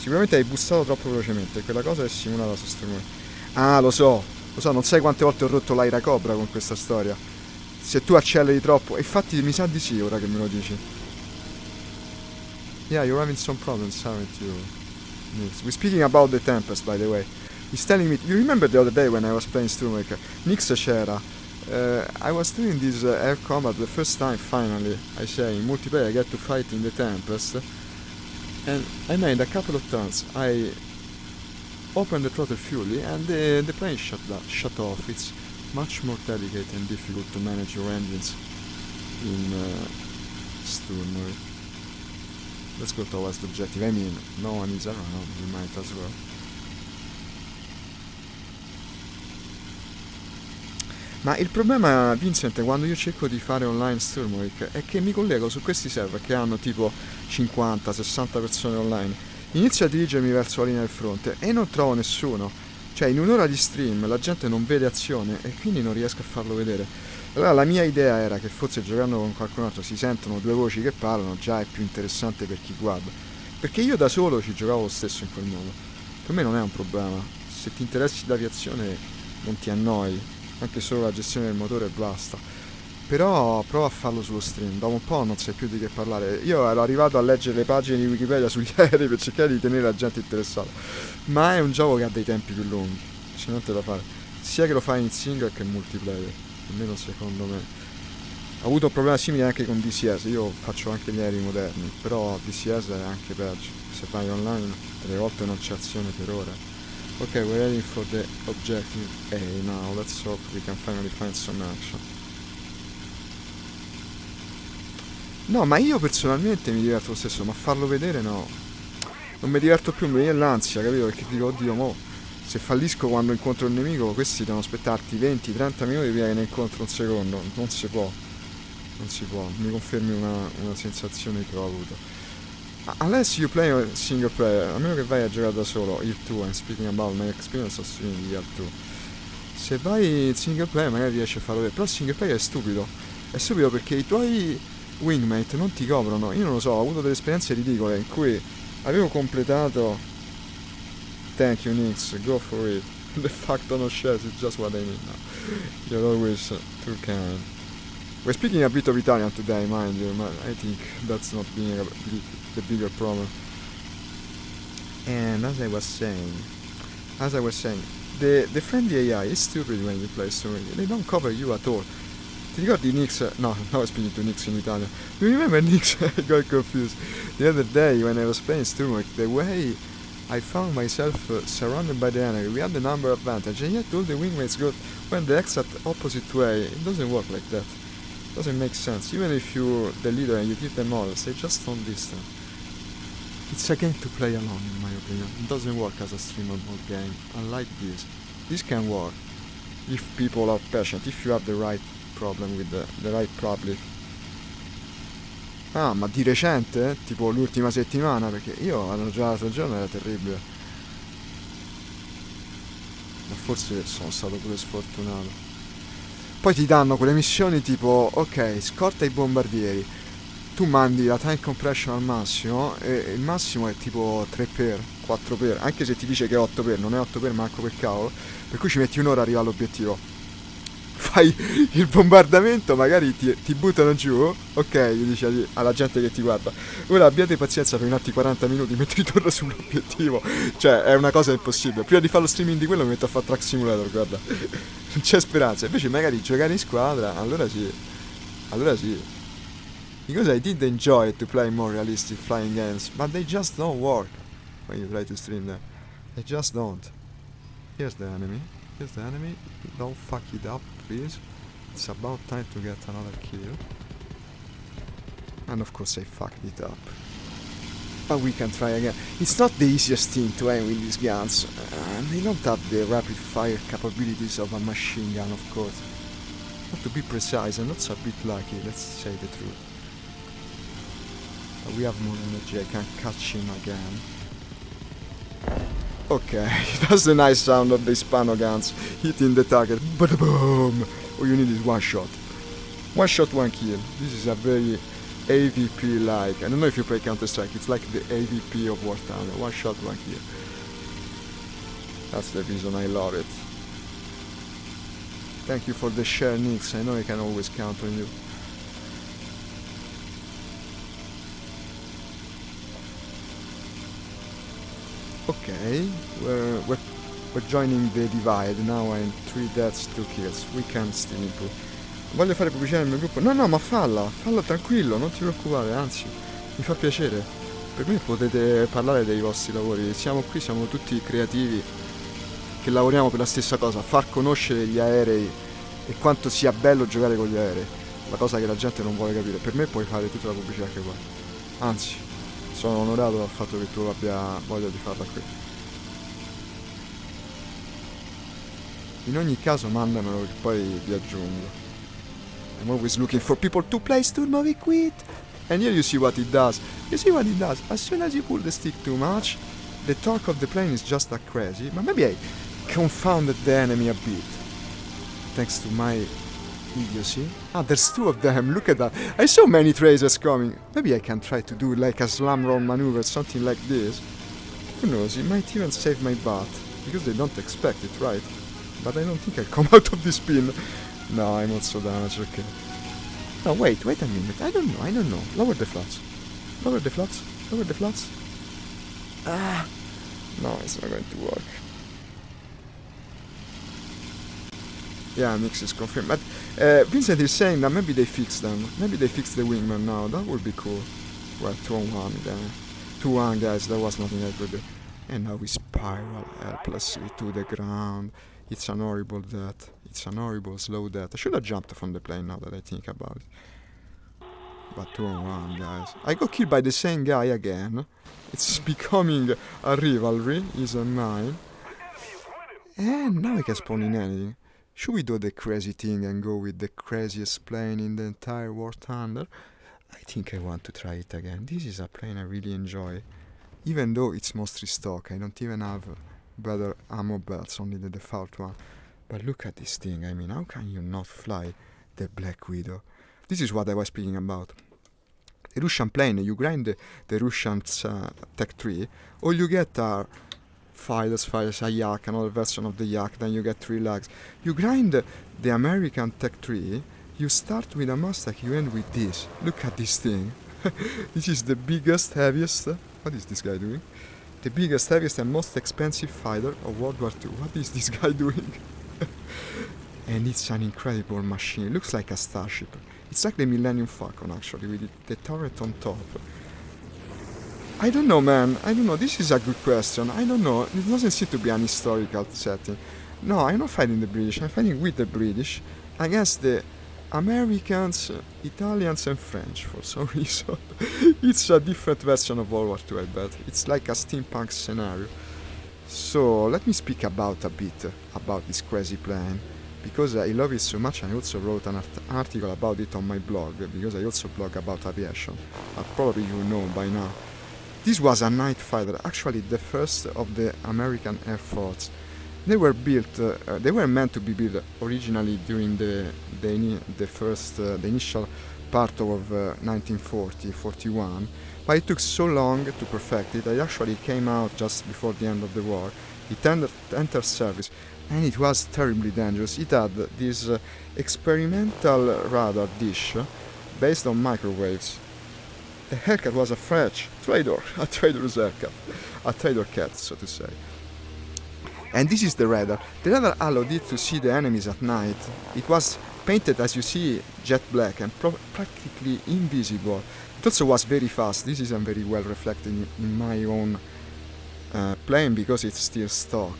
Sicuramente hai bussato troppo velocemente, quella cosa è simulata su strumenti. Ah, lo so, non sai quante volte ho rotto l'aira cobra con questa storia. Se tu acceleri troppo, infatti mi sa di sì ora che me lo dici. Yeah, you're having some problems, aren't you? Nix. We're speaking about the Tempest, by the way. He's telling me, you remember the other day when I was playing Sturmaker? Nix c'era. I was doing this air combat the first time finally, I say, in multiplayer I get to fight in the Tempest. And I made a couple of turns. I opened the throttle fully and the plane shut off. It's much more delicate and difficult to manage your engines in Sturmer. Let's go towards the objective. I mean, no one is around, we might as well. Ma il problema, Vincent, quando io cerco di fare online Sturmwick è che mi collego su questi server che hanno tipo 50-60 persone online. Inizio a dirigermi verso la linea del fronte e non trovo nessuno. Cioè, in un'ora di stream la gente non vede azione e quindi non riesco a farlo vedere. Allora la mia idea era che forse giocando con qualcun altro si sentono due voci che parlano, già è più interessante per chi guarda. Perché io da solo ci giocavo lo stesso in quel modo. Per me non è un problema. Se ti interessi d'aviazione non ti annoi, anche solo la gestione del motore e basta. Però prova a farlo sullo stream, dopo un po' non sai più di che parlare. Io ero arrivato a leggere le pagine di Wikipedia sugli aerei per cercare di tenere la gente interessata, ma è un gioco che ha dei tempi più lunghi, c'è niente da fare, sia che lo fai in single che in multiplayer, almeno secondo me. Ho avuto un problema simile anche con DCS, io faccio anche gli aerei moderni, però DCS è anche peggio, se vai online delle volte non c'è azione per ore. Ok, we're heading for the objective A now, let's hope we can finally find some action. No, ma io personalmente mi diverto lo stesso, ma farlo vedere no. Non mi diverto più, mi viene l'ansia, capito? Perché dico, oddio, mo, se fallisco quando incontro il nemico, questi devono aspettarti 20-30 minuti prima che ne incontro un secondo. Non si può. Non si può. Mi confermi una sensazione che ho avuto. Unless you play single player, a meno che vai a giocare da solo, Year 2, I'm speaking about my experience of streaming Year 2. Se vai in single player magari riesci a farlo vedere, però il single player è stupido. È stupido perché i tuoi wingmate non ti coprono. Io non lo so, ho avuto delle esperienze ridicole in cui avevo completato. Thank you Nix, go for it. The fact of no shares is just what I need now. You're always too kind. We're speaking a bit of Italian today, mind you, but I think that's not being the bigger problem. And as I was saying, the friendly AI is stupid when you play story. They don't cover you at all. Ti ricordi Nix? No, now I speaking to Nix in Italian. Do you remember Nix? I got confused. The other day when I was playing Sturmwick, the way I found myself surrounded by the enemy, we had the number advantage, and yet all the wingmates got went the exact opposite way. It doesn't work like that. It doesn't make sense. Even if you're the leader and you give them orders, they just don't listen. It's a game to play alone, in my opinion. It doesn't work as a streamer mode game. Unlike this. This can work if people are patient, if you have the right problem with the right public. Ah, ma di recente? Tipo l'ultima settimana? Perché io hanno già l'altro giorno era terribile. Ma forse sono stato pure sfortunato. Poi ti danno quelle missioni tipo, ok, scorta i bombardieri. Tu mandi la time compression al massimo e il massimo è tipo 3x, 4x, anche se ti dice che è 8x, non è 8x manco per cavolo, per cui ci metti un'ora a arrivare all'obiettivo. Fai il bombardamento, magari ti buttano giù, ok, gli dici alla gente che ti guarda, ora abbiate pazienza per altri 40 minuti mentre ritorno sull'obiettivo, cioè è una cosa impossibile. Prima di fare lo streaming di quello mi metto a fare Track Simulator, guarda, non c'è speranza. Invece magari giocare in squadra, allora sì, because I did enjoy to play more realistic flying games, but they just don't work when you try to stream them. They just don't. Here's the enemy. Don't fuck it up, please. It's about time to get another kill. And of course I fucked it up. But we can try again. It's not the easiest thing to aim with these guns. And they don't have the rapid fire capabilities of a machine gun, of course. But to be precise, and that's a bit lucky, let's say the truth. But we have more energy, I can catch him again. Okay, that's the nice sound of the Hispano guns hitting the target. Boom! All you need is one shot. One shot, one kill. This is a very AVP like. I don't know if you play Counter-Strike, it's like the AVP of War Thunder. One shot, one kill. That's the reason I love it. Thank you for the share, Nix. I know I can always count on you. Okay, we're joining the divide. Now I'm 3 deaths, 2 kills. We can still improve. Voglio fare pubblicità nel mio gruppo. No, ma falla tranquillo, non ti preoccupare, anzi, mi fa piacere. Per me potete parlare dei vostri lavori. Siamo qui, siamo tutti creativi che lavoriamo per la stessa cosa, far conoscere gli aerei e quanto sia bello giocare con gli aerei. La cosa che la gente non vuole capire. Per me puoi fare tutta la pubblicità che vuoi. Anzi, sono onorato dal fatto che tu abbia voglia di farla qui. In ogni caso mandamelo che poi vi aggiungo. I'm always looking for people to play Sturmo we quit. And here you see what it does. You see what it does? As soon as you pull the stick too much, the torque of the plane is just like crazy. But maybe I confounded the enemy a bit. Thanks to my idiocy. Ah, there's 2 of them. Look at that. I saw many tracers coming. Maybe I can try to do like a slam roll maneuver, something like this. Who knows? It might even save my butt. Because they don't expect it, right? But I don't think I'll come out of this spin. No, I'm also damaged, okay. No, wait a minute. I don't know. Lower the flats. Ah! No, it's not going to work. Yeah, Nix is confirmed. But Vincent is saying that maybe they fixed them. Maybe they fixed the wingman now. That would be cool. Well, 2-on-1 then. 2-1, guys. There was nothing I could do. And now we spiral helplessly to the ground. It's an horrible death. It's an horrible slow death. I should have jumped from the plane now that I think about it. But 2-on-1, guys. I got killed by the same guy again. It's becoming a rivalry, isn't mine? And now I can spawn in anything. Should we do the crazy thing and go with the craziest plane in the entire War Thunder? I think I want to try it again. This is a plane I really enjoy. Even though it's mostly stock, I don't even have better ammo belts, only the default one. But look at this thing, I mean, how can you not fly the Black Widow? This is what I was speaking about. The Russian plane, you grind the Russians Tech 3, all you get are fighters, a Yak, another version of the Yak, then you get 3 legs. You grind the American Tech 3, you start with a Mustang, you end with this. Look at this thing. This is the biggest, heaviest... What is this guy doing? The biggest, heaviest and most expensive fighter of World War II. What is this guy doing? And it's an incredible machine. It looks like a starship. It's like the Millennium Falcon, actually, with the turret on top. I don't know, man. I don't know. This is a good question. I don't know. It doesn't seem to be an historical setting. No, I'm not fighting the British. I'm fighting with the British against the Americans, Italians and French for some reason. It's a different version of World War II, I bet. It's like a steampunk scenario. So let me speak about a bit about this crazy plane, because I love it so much. I also wrote an article about it on my blog, because I also blog about aviation, probably you know by now. This was a night fighter, actually the first of the American Air Force. They were built. They were meant to be built originally during the initial part of 1940-41, but it took so long to perfect it. It actually came out just before the end of the war. It entered service, and it was terribly dangerous. It had this experimental radar dish based on microwaves. The Hellcat was a French traitor's aircraft, a traitor cat, so to say. And this is the radar. The radar allowed it to see the enemies at night. It was painted, as you see, jet black and practically invisible. It also was very fast. This isn't very well reflected in my own plane because it's still stock.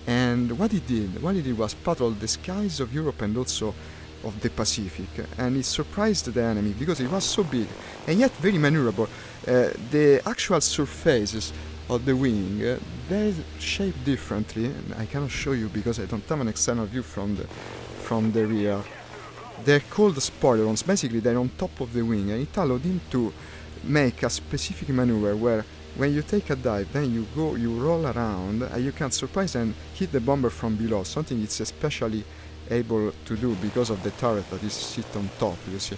And what it did was patrol the skies of Europe and also of the Pacific, and it surprised the enemy because it was so big and yet very maneuverable. The actual surfaces of the wing, they're shaped differently. I cannot show you because I don't have an external view from the rear. They're called spoilerons. Basically, they're on top of the wing, and it allowed him to make a specific maneuver where when you take a dive, then you roll around, and you can surprise and hit the bomber from below, something it's especially able to do because of the turret that is sit on top, you see.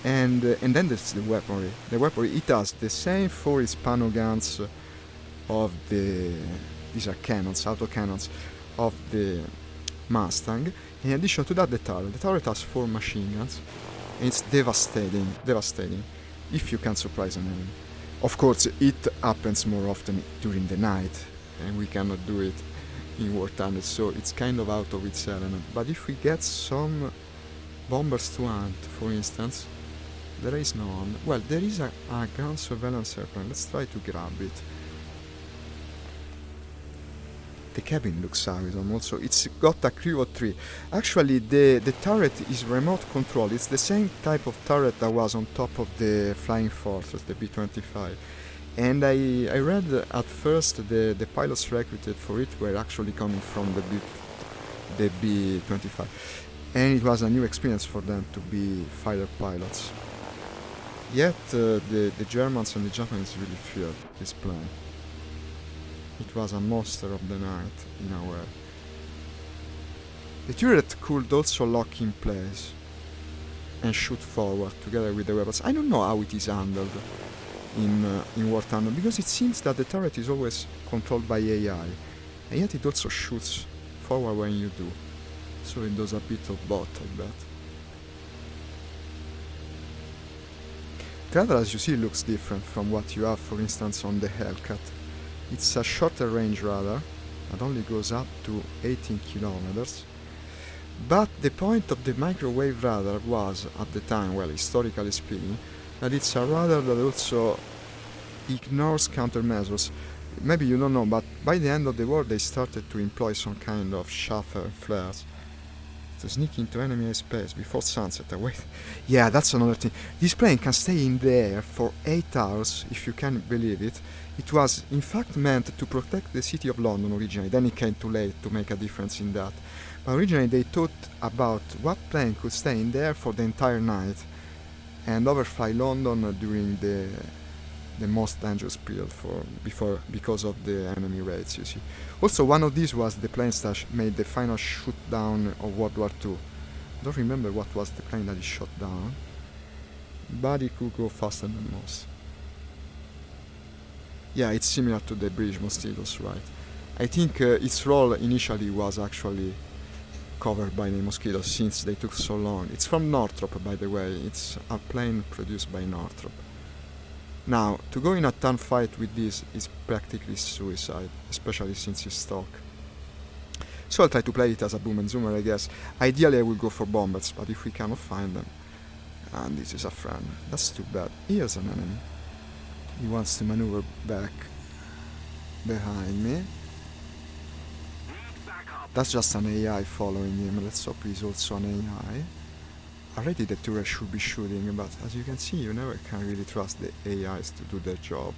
And then there's the weaponry. The weaponry, it has the same 4 Hispano guns of the... These are cannons, autocannons of the Mustang. In addition to that, the turret. The turret has 4 machine guns. And it's devastating, devastating, if you can surprise an enemy. Of course, it happens more often during the night, and we cannot do it in wartime, so it's kind of out of its element. But if we get some bombers to hunt, for instance, there is none. Well, there is a ground surveillance airplane. Let's try to grab it. The cabin looks awesome also. It's got a crew of 3. Actually, the turret is remote control. It's the same type of turret that was on top of the Flying Fortress, the B-25. And I read at first the pilots recruited for it were actually coming from the B-25. And it was a new experience for them to be fighter pilots. Yet the Germans and the Japanese really feared this plane. It was a monster of the night in a way. The turret could also lock in place and shoot forward together with the weapons. I don't know how it is handled in War Thunder, because it seems that the turret is always controlled by AI, and yet it also shoots forward when you do. So it does a bit of both, I bet. The radar, as you see, looks different from what you have, for instance, on the Hellcat. It's a shorter range radar that only goes up to 18 kilometers. But the point of the microwave radar was, at the time, well, historically speaking, that it's a radar that also ignores countermeasures. Maybe you don't know, but by the end of the war they started to employ some kind of chaff flares to sneak into enemy airspace before sunset. Wait, yeah, that's another thing. This plane can stay in the air for 8 hours, if you can believe it. It was in fact meant to protect the city of London originally, then it came too late to make a difference in that. But originally they thought about what plane could stay in the air for the entire night and overfly London during the most dangerous period because of the enemy raids, you see. Also, one of these was the planes that made the final shoot down of World War II. I don't remember what was the plane that is shot down, but it could go faster than most. Yeah, it's similar to the British Mosquitoes, right? I think its role initially was actually covered by the Mosquitoes since they took so long. It's from Northrop, by the way. It's a plane produced by Northrop. Now, to go in a town fight with this is practically suicide, especially since it's stock. So I'll try to play it as a boom and zoomer, I guess. Ideally I will go for bombers, but if we cannot find them... And this is a friend. That's too bad. Here's an enemy. He wants to maneuver back behind me. That's just an AI following him. Let's hope he's also an AI. Already the turret should be shooting, but as you can see, you never can really trust the AIs to do their job.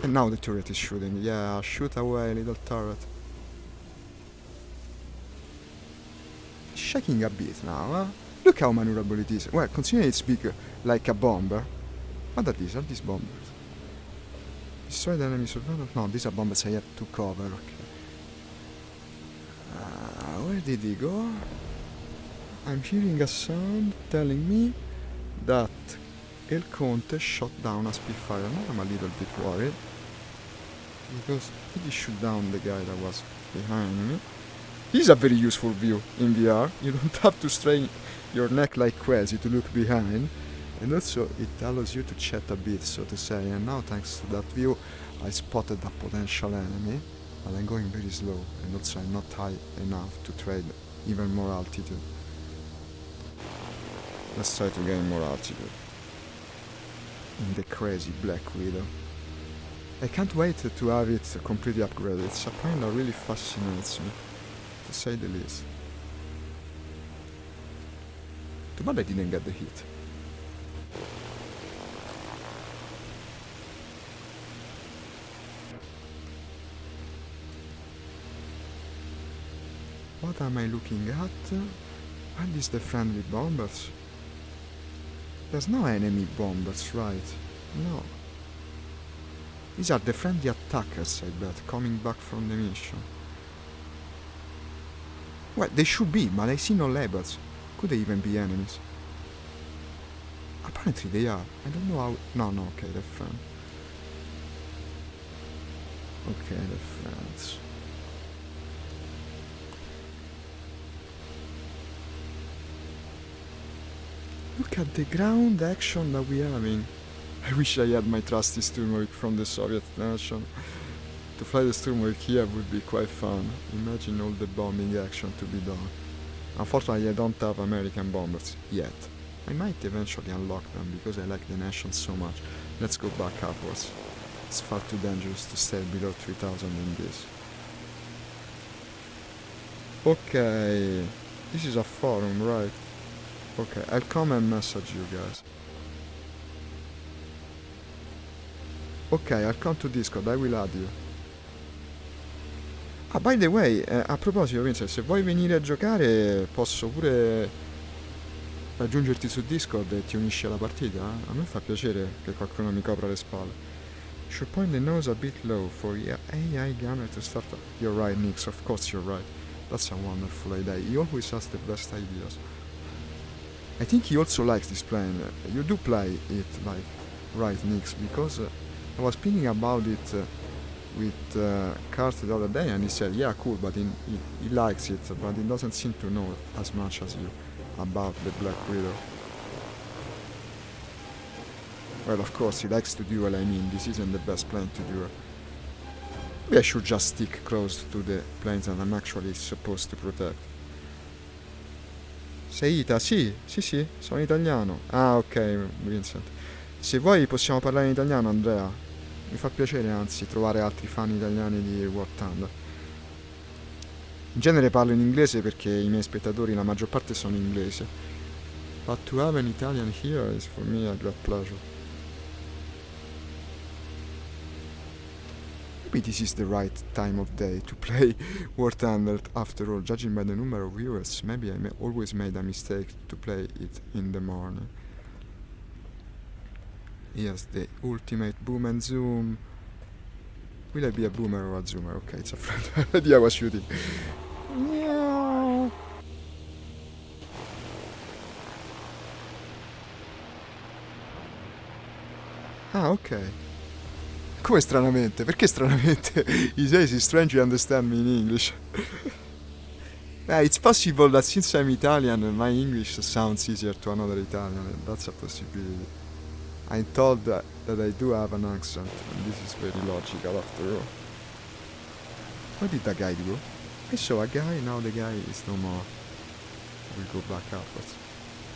And now the turret is shooting. Yeah, shoot away, little turret. It's shaking a bit now, huh? Look how maneuverable it is. Well, considering it's big like a bomber. What are these? Are these bombers? Destroy the enemy surveillance? No, these are bombers I have to cover. Okay. Where did he go? I'm hearing a sound telling me that El Conte shot down a Spitfire. Now I'm a little bit worried, because did he shoot down the guy that was behind me? This is a very useful view in VR. You don't have to strain your neck like crazy to look behind, and also it allows you to chat a bit, so to say. And now, thanks to that view, I spotted a potential enemy, but I'm going very slow, and also I'm not high enough to trade even more altitude. Let's try to gain more altitude in the crazy Black Widow. I can't wait to have it completely upgraded. It's a plane that really fascinates me, to say the least. Too bad I didn't get the hit. What am I looking at? What is the friendly bombers? There's no enemy bombers, right? No. These are the friendly attackers, I bet, coming back from the mission. Well, they should be, but I see no labels. Could they even be enemies? Apparently they are. I don't know how... No, okay, they're friends. Okay, they're friends. Look at the ground action that we're having. I wish I had my trusty Sturmovik from the Soviet nation. To fly the Sturmovik here would be quite fun. Imagine all the bombing action to be done. Unfortunately, I don't have American bombers yet. I might eventually unlock them because I like the nation so much. Let's go back upwards. It's far too dangerous to stay below 3000 in this. Okay, this is a forum, right? Okay, I'll come and message you guys. Ok, I'll come to Discord, I will add you. Ah, by the way, a proposito Vincent, se vuoi venire a giocare posso pure raggiungerti su Discord e ti unisci alla partita. A me fa piacere che qualcuno mi copra le spalle. Should point the nose a bit low for AI gunner to start up. You're right, Nix, of course you're right. That's a wonderful idea. He always has the best ideas. I think he also likes this plane. You do play it, like, right, Nix, because I was speaking about it with Kurt the other day, and he said, yeah, cool, but he likes it, but he doesn't seem to know as much as you about the Black Widow. Well, of course, he likes to duel, I mean, this isn't the best plane to duel. Maybe I should just stick close to the planes that I'm actually supposed to protect. Sei Ita? Sì, sono italiano. Ah, ok, Vincent. Se vuoi possiamo parlare in italiano, Andrea. Mi fa piacere, anzi, trovare altri fan italiani di War Thunder. In genere parlo in inglese perché i miei spettatori, la maggior parte, sono inglesi. But to have an Italian here is for me a great pleasure. Maybe this is the right time of day to play War Thunder. After all, judging by the number of viewers, maybe I always made a mistake to play it in the morning. Yes, the ultimate boom and zoom. Will I be a boomer or a zoomer? Okay, it's a friend. Already I was shooting. Meow. Ah, ok. Come stranamente? Perché stranamente? He says he's trying to understand me in English. It's possible that since I'm Italian, my English sounds easier to another Italian. That's a possibility. I'm told that I do have an accent, and this is very logical after all. Where did that guy go? I saw a guy, now the guy is no more. We'll go back upwards.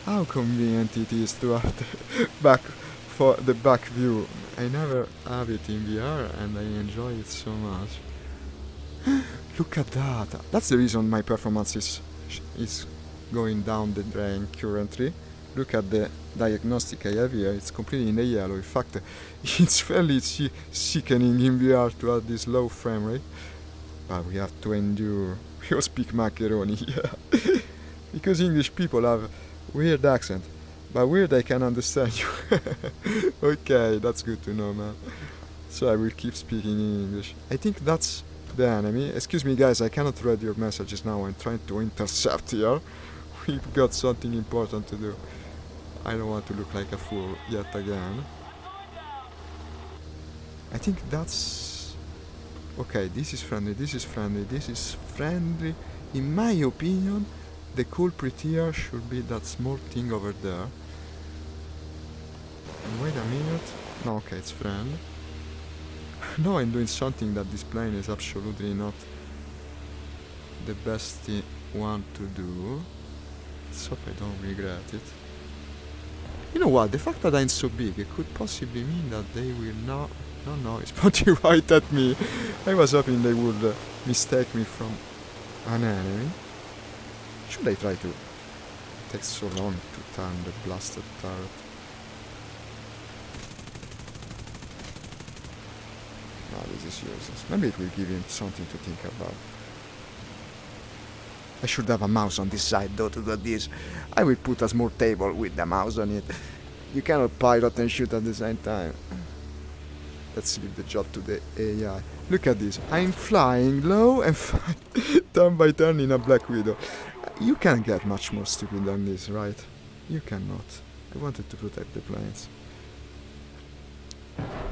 How convenient it is to have the back view. I never have it in VR, and I enjoy it so much. Look at that. That's the reason my performance is going down the drain currently. Look at the diagnostic I have here, it's completely in the yellow. In fact, it's fairly sickening in VR to have this low frame rate. But we have to endure. We speak macaroni, yeah. Because English people have weird accent. But weird I can understand you. Okay, that's good to know, man. So I will keep speaking in English. I think that's the enemy. Excuse me, guys, I cannot read your messages now. I'm trying to intercept here. We've got something important to do. I don't want to look like a fool yet again. I think that's... Okay, this is friendly, this is friendly, this is friendly. In my opinion, the culprit here should be that small thing over there. And wait a minute. No, okay, it's friend. No, I'm doing something that this plane is absolutely not the best one to do. Let's hope I don't regret it. You know what, the fact that I'm so big, it could possibly mean that they will not... No, it's pointing right at me. I was hoping they would mistake me from an enemy. Should I try to... It takes so long to turn the blasted turret. No, this is useless. Maybe it will give him something to think about. I should have a mouse on this side though to do this. I will put a small table with the mouse on it. You cannot pilot and shoot at the same time. Let's leave the job to the AI. Look at this. I'm flying low and turn by turn in a Black Widow. You can't get much more stupid than this, right? You cannot. I wanted to protect the planes.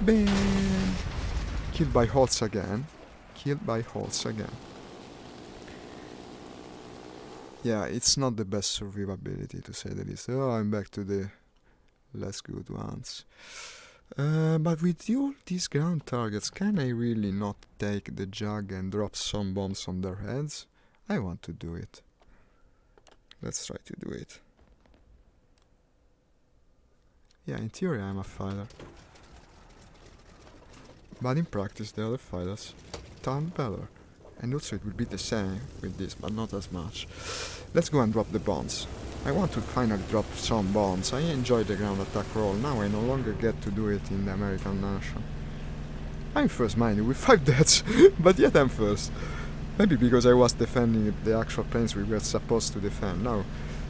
Bam! Killed by holes again. Killed by holes again. Yeah, it's not the best survivability, to say the least. Oh, I'm back to the less good ones. But with all these ground targets, can I really not take the jug and drop some bombs on their heads? I want to do it. Let's try to do it. Yeah, in theory I'm a fighter. But in practice they are the fighters. Ton better. And also it will be the same with this, but not as much. Let's go and drop the bombs. I want to finally drop some bombs. I enjoy the ground attack role. Now I no longer get to do it in the American nation. I'm first, mind you, with 5 deaths, but yet I'm first. Maybe because I was defending the actual planes we were supposed to defend. Now,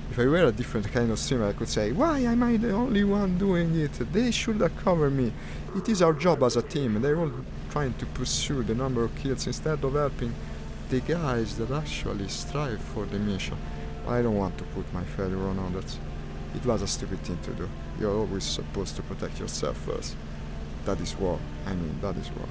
if I were a different kind of streamer, I could say, why am I the only one doing it? They should cover me. It is our job as a team. They're all trying to pursue the number of kills instead of helping the guys that actually strive for the mission. I don't want to put my failure on others. It was a stupid thing to do. You're always supposed to protect yourself first. That is war. I mean, that is war.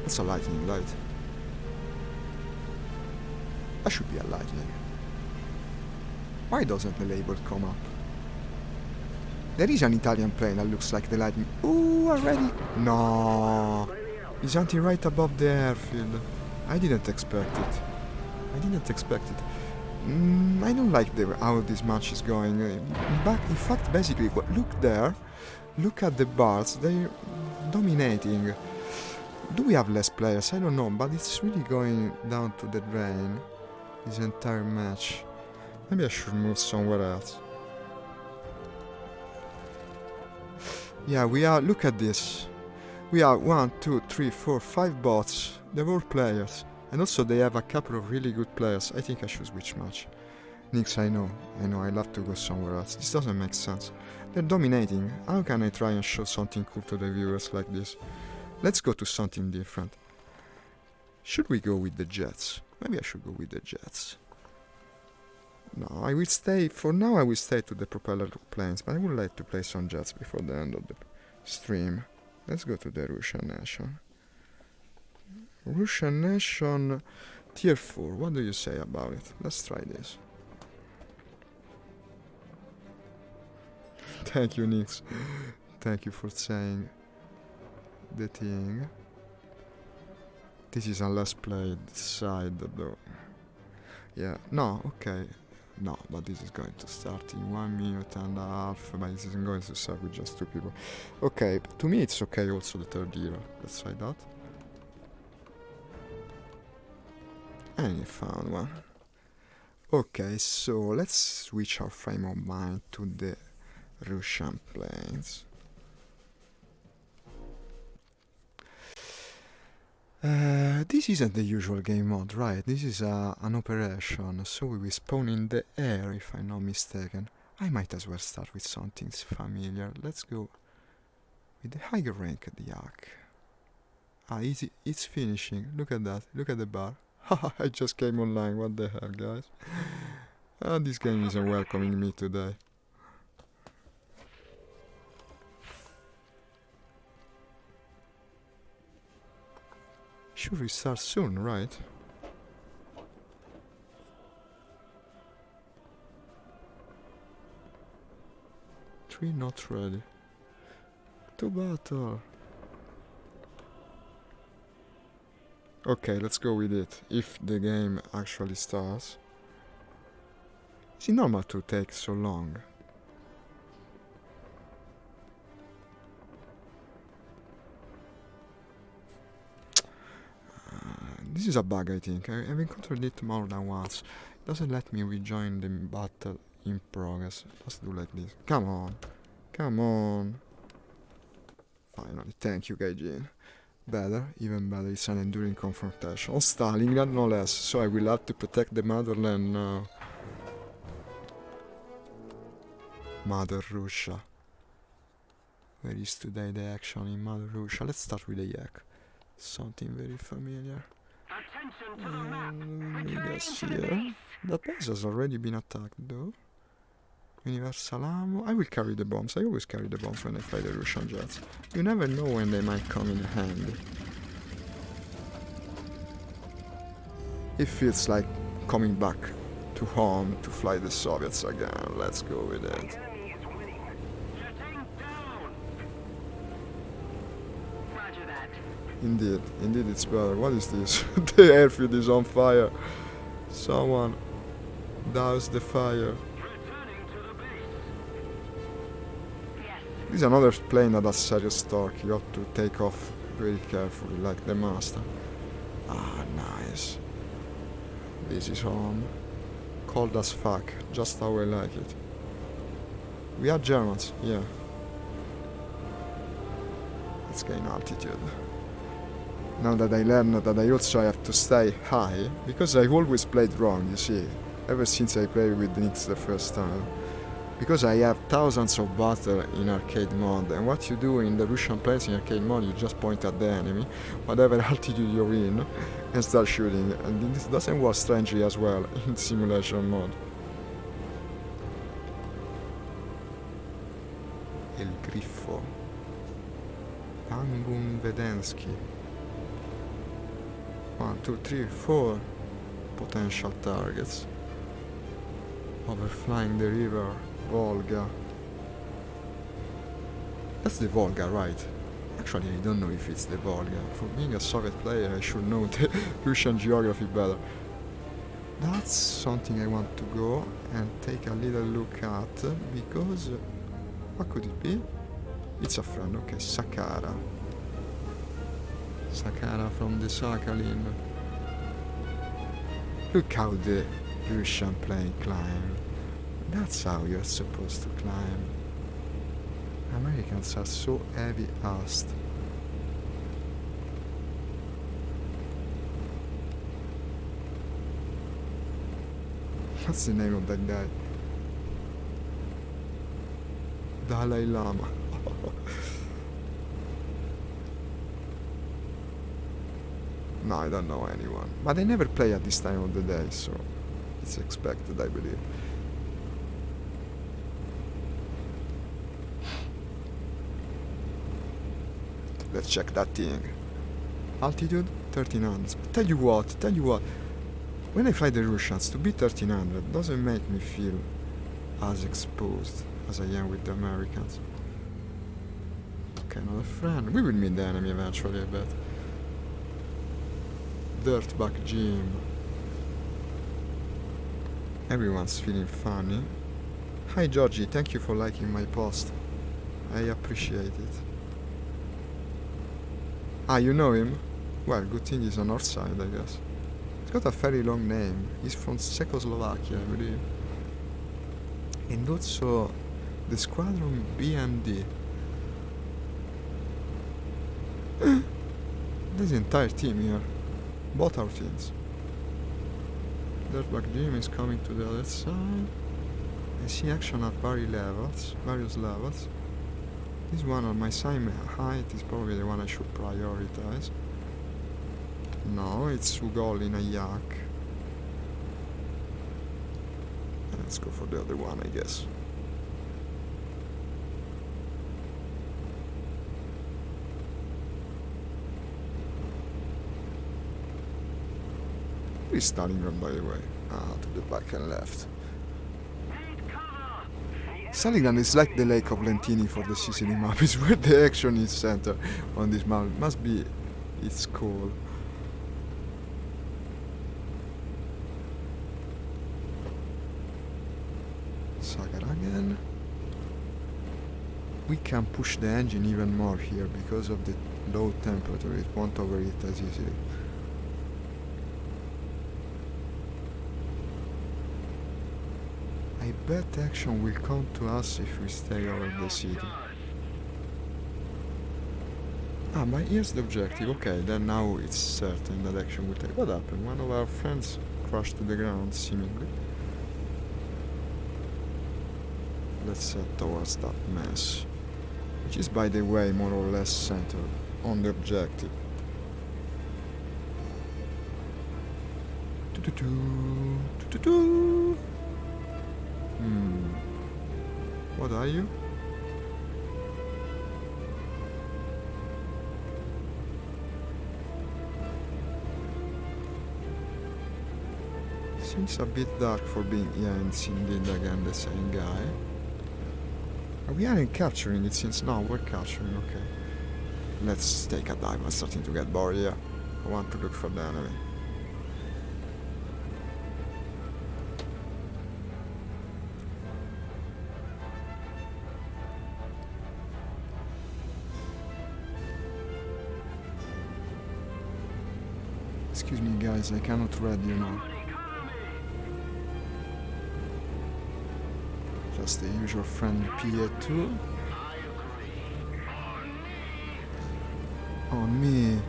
That's a lightning light. That should be a lightning. Why doesn't the label come up? There is an Italian plane that looks like the lightning. Ooh, already? No. It's hunting right above the airfield. I didn't expect it. I don't like how this match is going. In fact, basically, look there. Look at the bars. They're dominating. Do we have less players? I don't know, but it's really going down to the drain. This entire match. Maybe I should move somewhere else. Yeah, we are. Look at this. We are 1, 2, 3, 4, 5 bots. They're all players. And also they have a couple of really good players. I think I should switch match. Nix, I know, I'd love to go somewhere else. This doesn't make sense. They're dominating. How can I try and show something cool to the viewers like this? Let's go to something different. Should we go with the jets? Maybe I should go with the jets. No, I will stay, for now I will stay to the propeller planes, but I would like to play some jets before the end of the stream. Let's go to the Russian Nation. Russian Nation Tier 4, what do you say about it? Let's try this. Thank you, Nix. Thank you for saying the thing. This is a less played side though. Yeah, no, okay. No, but this is going to start in 1 minute and a half, but this isn't going to start with just 2 people. Okay, to me it's okay also the third era. Let's try that. And you found one. Okay, so let's switch our frame of mind to the Russian planes. This isn't the usual game mode, right? This is an operation, so we will spawn in the air, if I'm not mistaken. I might as well start with something familiar. Let's go with the higher rank at the Yak. Ah, easy, it's finishing. Look at that, look at the bar. Haha, I just came online, what the hell, guys? This game isn't welcoming me today. Should restart soon, right? Three not ready. To battle. Okay, let's go with it. If the game actually starts. Is it normal to take so long? This is a bug, I think. I've encountered it more than once. It doesn't let me rejoin the battle in progress. Let's do like this. Come on. Come on. Finally. Thank you, Gaijin. Better, even better, it's an enduring confrontation. On Stalingrad, no less, so I will have to protect the motherland now. Mother Russia. Where is today the action in Mother Russia? Let's start with the yak. Something very familiar. Attention to the map. I Returning guess to the here. base. That base has already been attacked though. Universal ammo. I will carry the bombs. I always carry the bombs when I fight the Russian jets. You never know when they might come in handy. It feels like coming back to home to fly the Soviets again. Let's go with it. Enemy is winning. Jetting down. Roger that. Indeed it's better. What is this? The airfield is on fire. Someone douse the fire. Returning to the base. Yes. This is another plane that has serious torque. You have to take off very carefully, like the master. Ah, nice. This is home. Cold as fuck, just how I like it. We are Germans, yeah. Let's gain altitude. Now that I learned that I also have to stay high, because I've always played wrong, you see, ever since I played with Nix the first time. Because I have thousands of battles in arcade mode, and what you do in the Russian planes in arcade mode, you just point at the enemy, whatever altitude you're in, and start shooting, and this doesn't work strangely as well in simulation mode. El Griffo. Pangun Vedensky. 1, 2, 3, 4 potential targets. Overflying the river Volga. That's the Volga, right? Actually, I don't know if it's the Volga. For being a Soviet player, I should know the Russian geography better. That's something I want to go and take a little look at, because... what could it be? It's a friend, okay, Saqqara. Saqqara from the Sakhalin. Look how the Russian plane climb. That's how you're supposed to climb. Americans are so heavy-assed. What's the name of that guy? Dalai Lama. No, I don't know anyone. But I never play at this time of the day, so it's expected, I believe. Let's check that thing. Altitude 1300. Tell you what. When I fly the Russians, to be 1300 doesn't make me feel as exposed as I am with the Americans. Okay, another friend. We will meet the enemy eventually, I bet. Dirtbag Jim. Everyone's feeling funny. Hi Georgie, thank you for liking my post. I appreciate it. Ah, you know him? Well, good thing he's on our side, I guess. He's got a very long name. He's from Czechoslovakia, I believe. And also the Squadron BMD. There's the entire team here. Both our teams. Dirtbag Jim is coming to the other side. I see action at various levels. This one on my same height is probably the one I should prioritize. No, it's Sugol in a yak. Let's go for the other one, I guess. Where is Stalingrad, by the way? Ah, to the back and left. Stalingrad is like the Lake of Lentini for the Sicily map. It's where the action is centered on this map. It must be its cool. Saqqara again. We can push the engine even more here because of the low temperature. It won't overheat as easily. I bet action will come to us if we stay over the city. Ah, but here's the objective. Okay, then now it's certain that action will take. What happened? One of our friends crashed to the ground, seemingly. Let's head towards that mess, which is, by the way, more or less centered on the objective. What are you? Seems a bit dark for being. Yeah, it's indeed again the same guy. We aren't capturing it since now we're capturing, okay. Let's take a dive. I'm starting to get bored here. I want to look for the enemy. Excuse me guys, I cannot read you now. Just the usual friendly PA2. On me.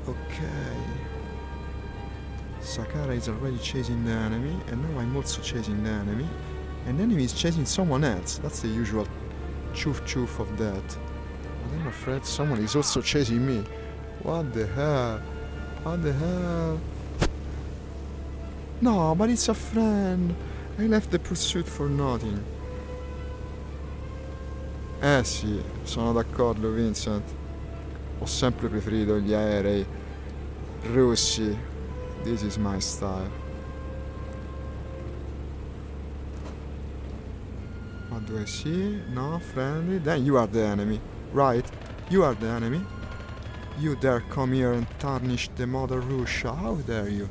Okay. Sakara is already chasing the enemy, and now I'm also chasing the enemy. And the enemy is chasing someone else. That's the usual choof of that. But I'm afraid someone is also chasing me. What the hell? What the hell? No, but it's a friend. I left the pursuit for nothing. Sì, sono d'accordo Vincent. Ho sempre preferito gli aerei russi. This is my style. What do I see? No, friendly. Then you are the enemy, right? You are the enemy. You dare come here and tarnish the mother Russia? How dare you?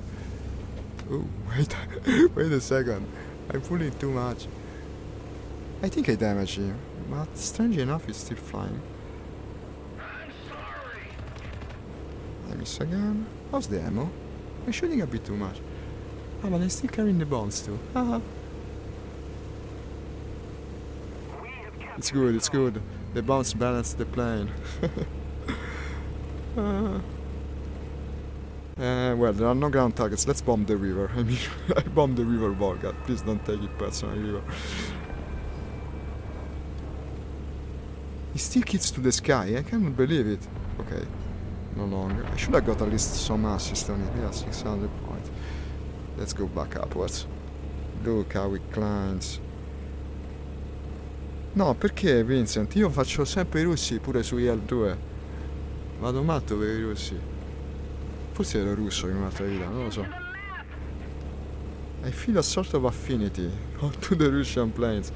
Oh, wait a second. I'm pulling too much. I think I damaged him, but strange enough he's still flying. I miss again. How's the ammo? I'm shooting a bit too much. Ah, but I'm still carrying the bombs too. Haha. It's good, it's good. The bombs balance the plane. Well, there are no ground targets. Let's bomb the river. I mean, I bombed the river, Volga. Please don't take it personally, river. He still hits to the sky. I cannot believe it. Okay, no longer. I should have got at least some assist on it. Yeah, 600 points. Let's go back upwards. Look how it climbs. No, perché Vincent? Io faccio sempre i russi pure su IL2. Vado matto per i russi. Forse ero russo in un'altra vita, non lo so. I feel a sort of affinity to the Russian planes,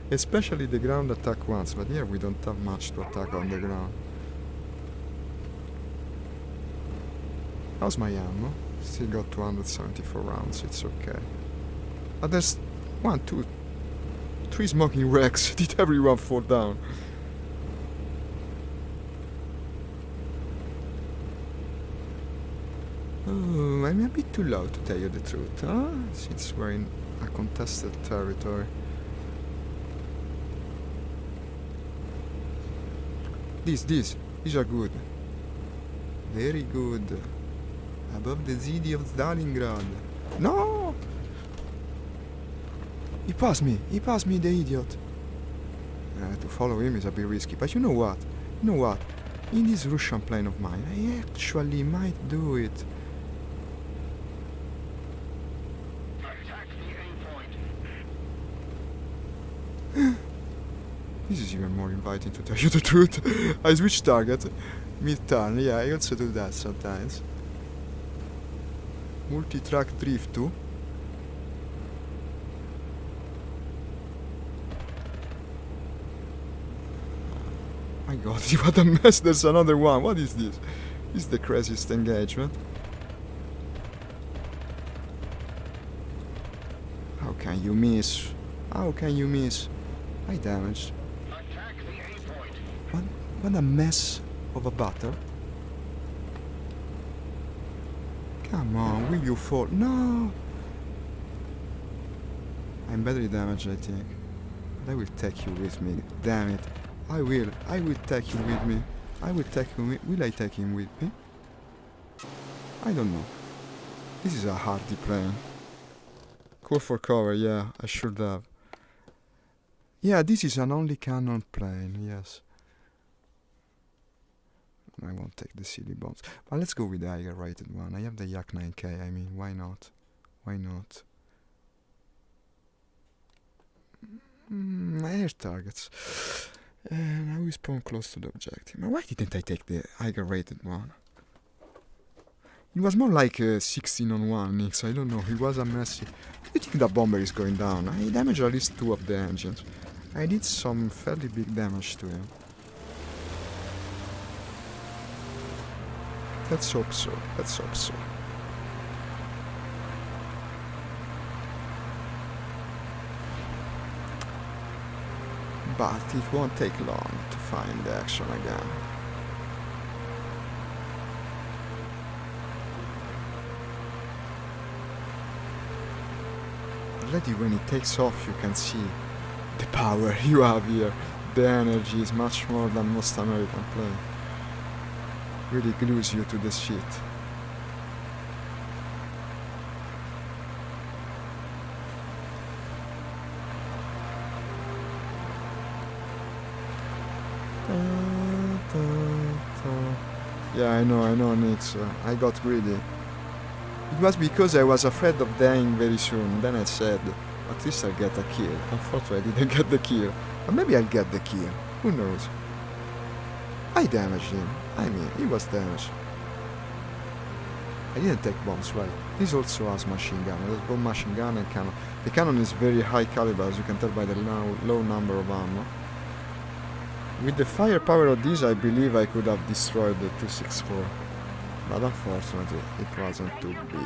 especially the ground attack ones, but here we don't have much to attack on the ground. How's my ammo? Still got 274 rounds, it's okay. But there's 1, 2, 3 smoking wrecks. Did everyone fall down? Oh, I'm a bit too low to tell you the truth, huh? Since we're in a contested territory. These are good. Very good. Above the city of Stalingrad. No! He passed me, the idiot. To follow him is a bit risky, but you know what? In this Russian plane of mine, I actually might do it. This is even more inviting, to tell you the truth. I switch target mid-turn. Yeah, I also do that sometimes. Multi-track drift too. My god, what a mess. There's another one. What is this? This is the craziest engagement. How can you miss? How can you miss? I damaged. What a mess of a battle. Come on, will you fall? No! I'm badly damaged, I think. But I will take you with me. Damn it. I will take you with me. I will take him. Will I take him with me? I don't know. This is a hardy plane. Call for cover. Yeah, I should have. Yeah, this is an only cannon plane. Yes. I won't take the silly bombs. But let's go with the higher rated one. I have the Yak 9K. I mean, why not? Why not? Air targets. Now we spawn close to the objective. Why didn't I take the higher rated one? It was more like 16 on 1 Nix. I don't know. It was a messy. Do you think that bomber is going down? I damaged at least 2 of the engines. I did some fairly big damage to him. Let's hope so. Let's hope so. But it won't take long to find the action again. Already when it takes off you can see the power you have here. The energy is much more than most American planes. Really glues you to the shit. Yeah, I know, Nix. I got greedy. It was because I was afraid of dying very soon. Then I said, at least I'll get a kill. Unfortunately, I didn't get the kill. But maybe I'll get the kill. Who knows? I damaged him. I mean, he was damaged. I didn't take bombs, right? This also has machine gun. There's bomb machine gun and cannon. The cannon is very high caliber, as you can tell by the low number of ammo. With the firepower of this, I believe I could have destroyed the 264. But unfortunately, it wasn't to be.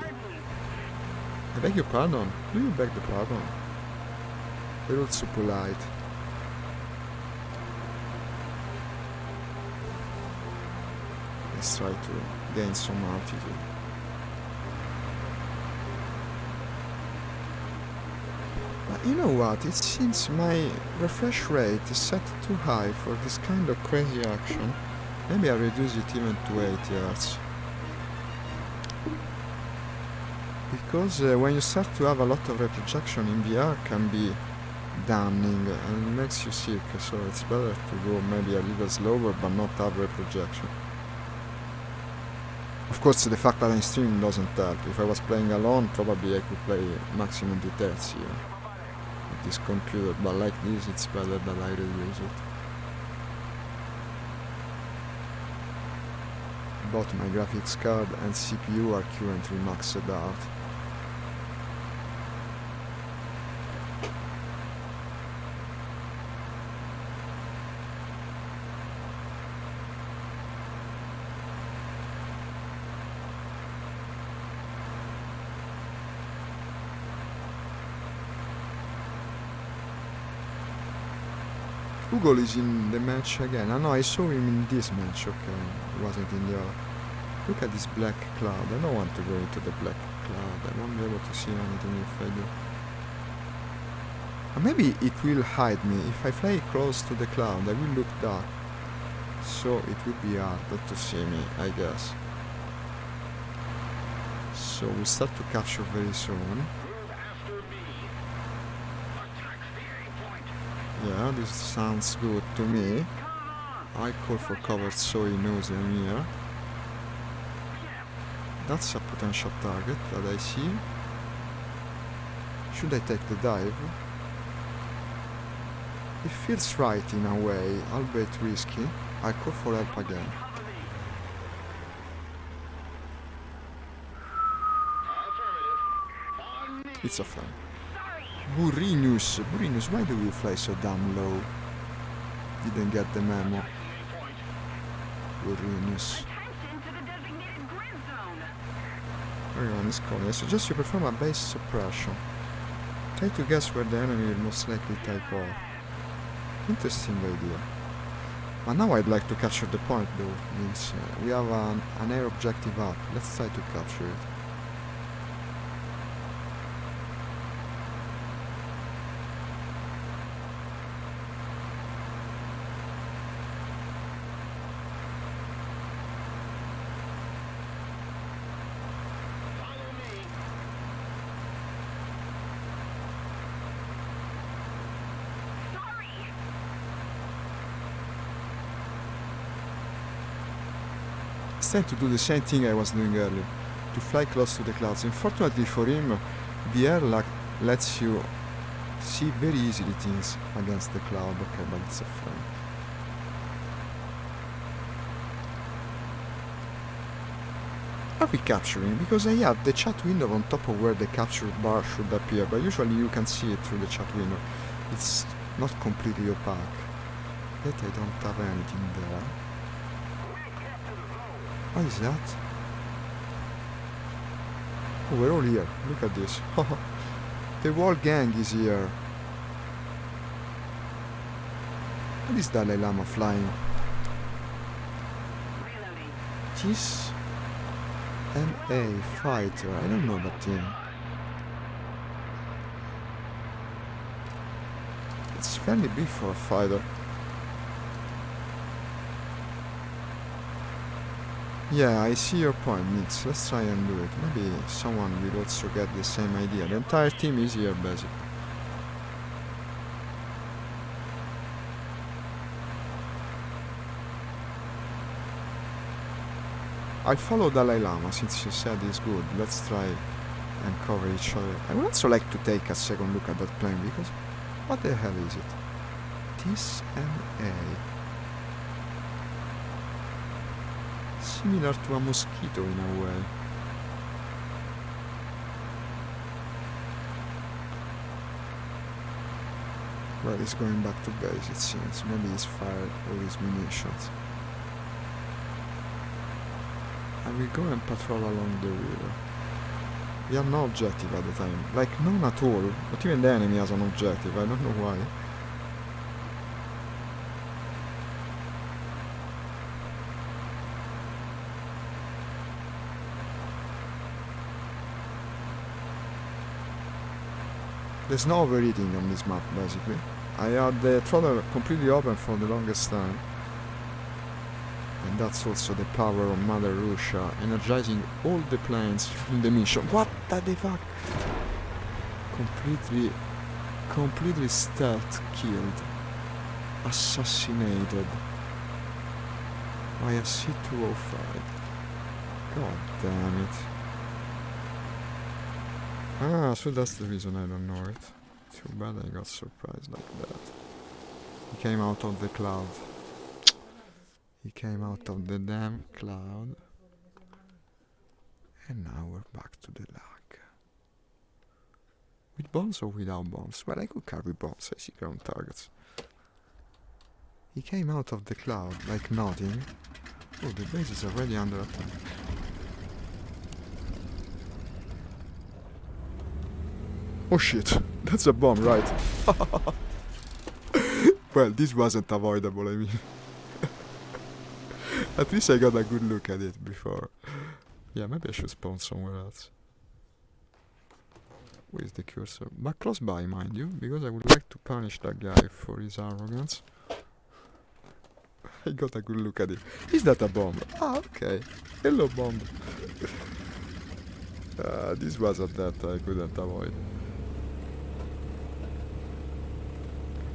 I beg your pardon. Do you beg the pardon? They're also polite. Let's try to gain some altitude. But you know what? It seems my refresh rate is set too high for this kind of crazy action. Maybe I'll reduce it even to 8 Hz. Because when you start to have a lot of reprojection in VR can be damning and it makes you sick, so it's better to go maybe a little slower but not have reprojection. Of course, the fact that I'm streaming doesn't help. If I was playing alone, probably I could play maximum details here with this computer, but like this it's better that I reduce it. Both my graphics card and CPU are currently maxed out. Google is in the match again. Ah no, I saw him in this match, okay. He wasn't in the other. Look at this black cloud. I don't want to go into the black cloud. I won't be able to see anything if I do. Or maybe it will hide me. If I fly close to the cloud, I will look dark. So it will be harder to see me, I guess. So we start to capture very soon. Yeah, this sounds good to me. I call for cover so he knows I'm here. That's a potential target that I see. Should I take the dive? It feels right in a way, albeit risky. I call for help again. It's a friend. Burinus, why do you fly so damn low? Didn't get the memo. Burinus. Everyone is calling. I suggest you perform a base suppression. Try to guess where the enemy will most likely take off. Interesting idea. But now I'd like to capture the point though. Means we have an air objective up. Let's try to capture it. It's time to do the same thing I was doing earlier, to fly close to the clouds. Unfortunately for him, the air lets you see very easily things against the cloud. Okay, but it's a fine. Are we capturing? Because I have the chat window on top of where the capture bar should appear, but usually you can see it through the chat window. It's not completely opaque. Yet I don't have anything there. What is that? Oh, we're all here. Look at this. The whole gang is here. What is Dalai Lama flying? This MA fighter. I don't know that thing. It's fairly big for a fighter. Yeah, I see your point, Nix. Let's try and do it. Maybe someone will also get the same idea. The entire team is here, basically. I'll follow Dalai Lama since you said he's good. Let's try and cover each other. I would also like to take a second look at that plane because what the hell is it? This MA. Similar to a mosquito in a way. Well, he's going back to base, it seems. Maybe he's fired all his munitions. I will go and patrol along the river. We have no objective at the time. Like, none at all. But even the enemy has an objective. I don't know why. There's no overheating on this map, basically. I had the throttle completely open for the longest time. And that's also the power of Mother Russia, energizing all the planes in the mission. What the fuck? Completely stealth killed. Assassinated. By a C-205. God damn it. Ah, so that's the reason I don't know it. Too bad I got surprised like that. He came out of the cloud. He came out of the damn cloud. And now we're back to the lag. With bombs or without bombs? Well, I could carry bombs, I see ground targets. He came out of the cloud like nothing. Oh, the base is already under attack. Oh shit, that's a bomb, right? Well, this wasn't avoidable, I mean. At least I got a good look at it before. Yeah, maybe I should spawn somewhere else. Where is the cursor? But close by, mind you, because I would like to punish that guy for his arrogance. I got a good look at it. Is that a bomb? Ah, okay. Hello, bomb. This was a death I couldn't avoid.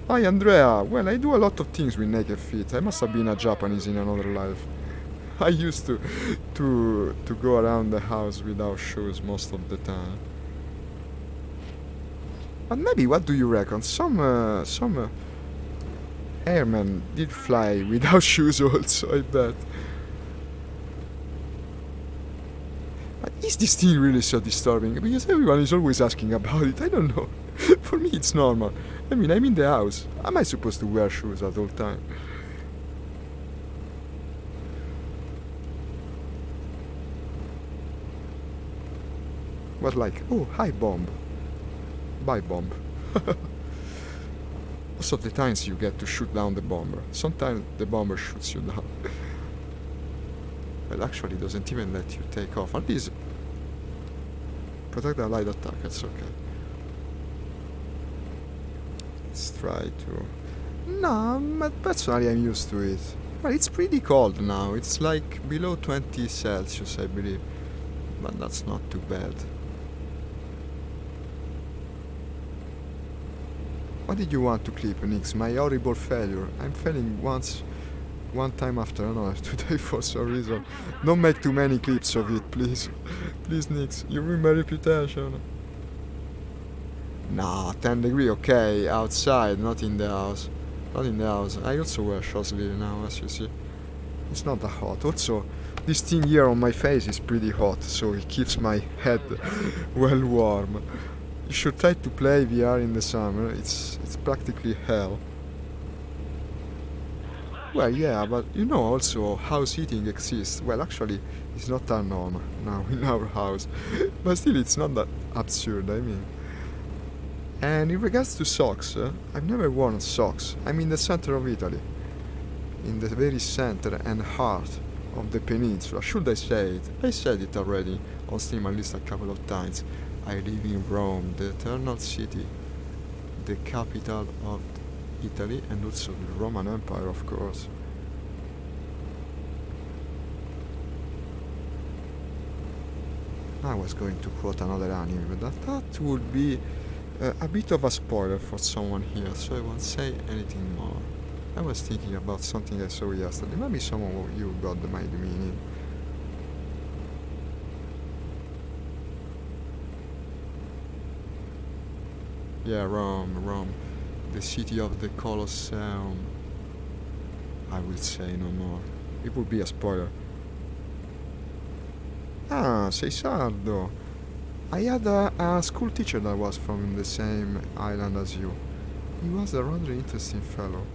Hi Andrea, well I do a lot of things with naked feet. I must have been a Japanese in another life. I used to go around the house without shoes most of the time. But maybe, what do you reckon? Some airmen did fly without shoes also, I bet. But is this thing really so disturbing? Because everyone is always asking about it. I don't know. For me it's normal. I mean, I'm in the house. Am I supposed to wear shoes at all time? But like, oh, hi bomb. Bye bomb. Most of the times you get to shoot down the bomber. Sometimes the bomber shoots you down. Well, actually doesn't even let you take off. At least protect the light attack, it's okay. Let's try to... No, but personally I'm used to it. Well, it's pretty cold now. It's like below 20 Celsius, I believe. But that's not too bad. What did you want to clip, Nix? My horrible failure. I'm failing once one time after another today for some reason. Don't make too many clips of it, please. Please, Nix, you ruin my reputation. Nah, 10 degree, okay, outside, not in the house. Not in the house. I also wear short sleeve now, as you see. It's not that hot. Also, this thing here on my face is pretty hot, so it keeps my head well warm. You should try to play VR in the summer. It's practically hell. Well, yeah, but you know also house heating exists. Well, actually, it's not that normal now in our house, but still, it's not that absurd. I mean. And in regards to socks, I've never worn socks. I'm in the center of Italy, in the very center and heart of the peninsula. Should I say it? I said it already on stream at least a couple of times. I live in Rome, the eternal city, the capital of Italy and also the Roman Empire, of course. I was going to quote another anime, but that would be a bit of a spoiler for someone here, so I won't say anything more. I was thinking about something I saw yesterday. Maybe some of you got my meaning. Yeah, Rome. The city of the Colosseum. I will say no more. It would be a spoiler. Ah, sei sardo. I had a school teacher that was from the same island as you. He was a rather interesting fellow.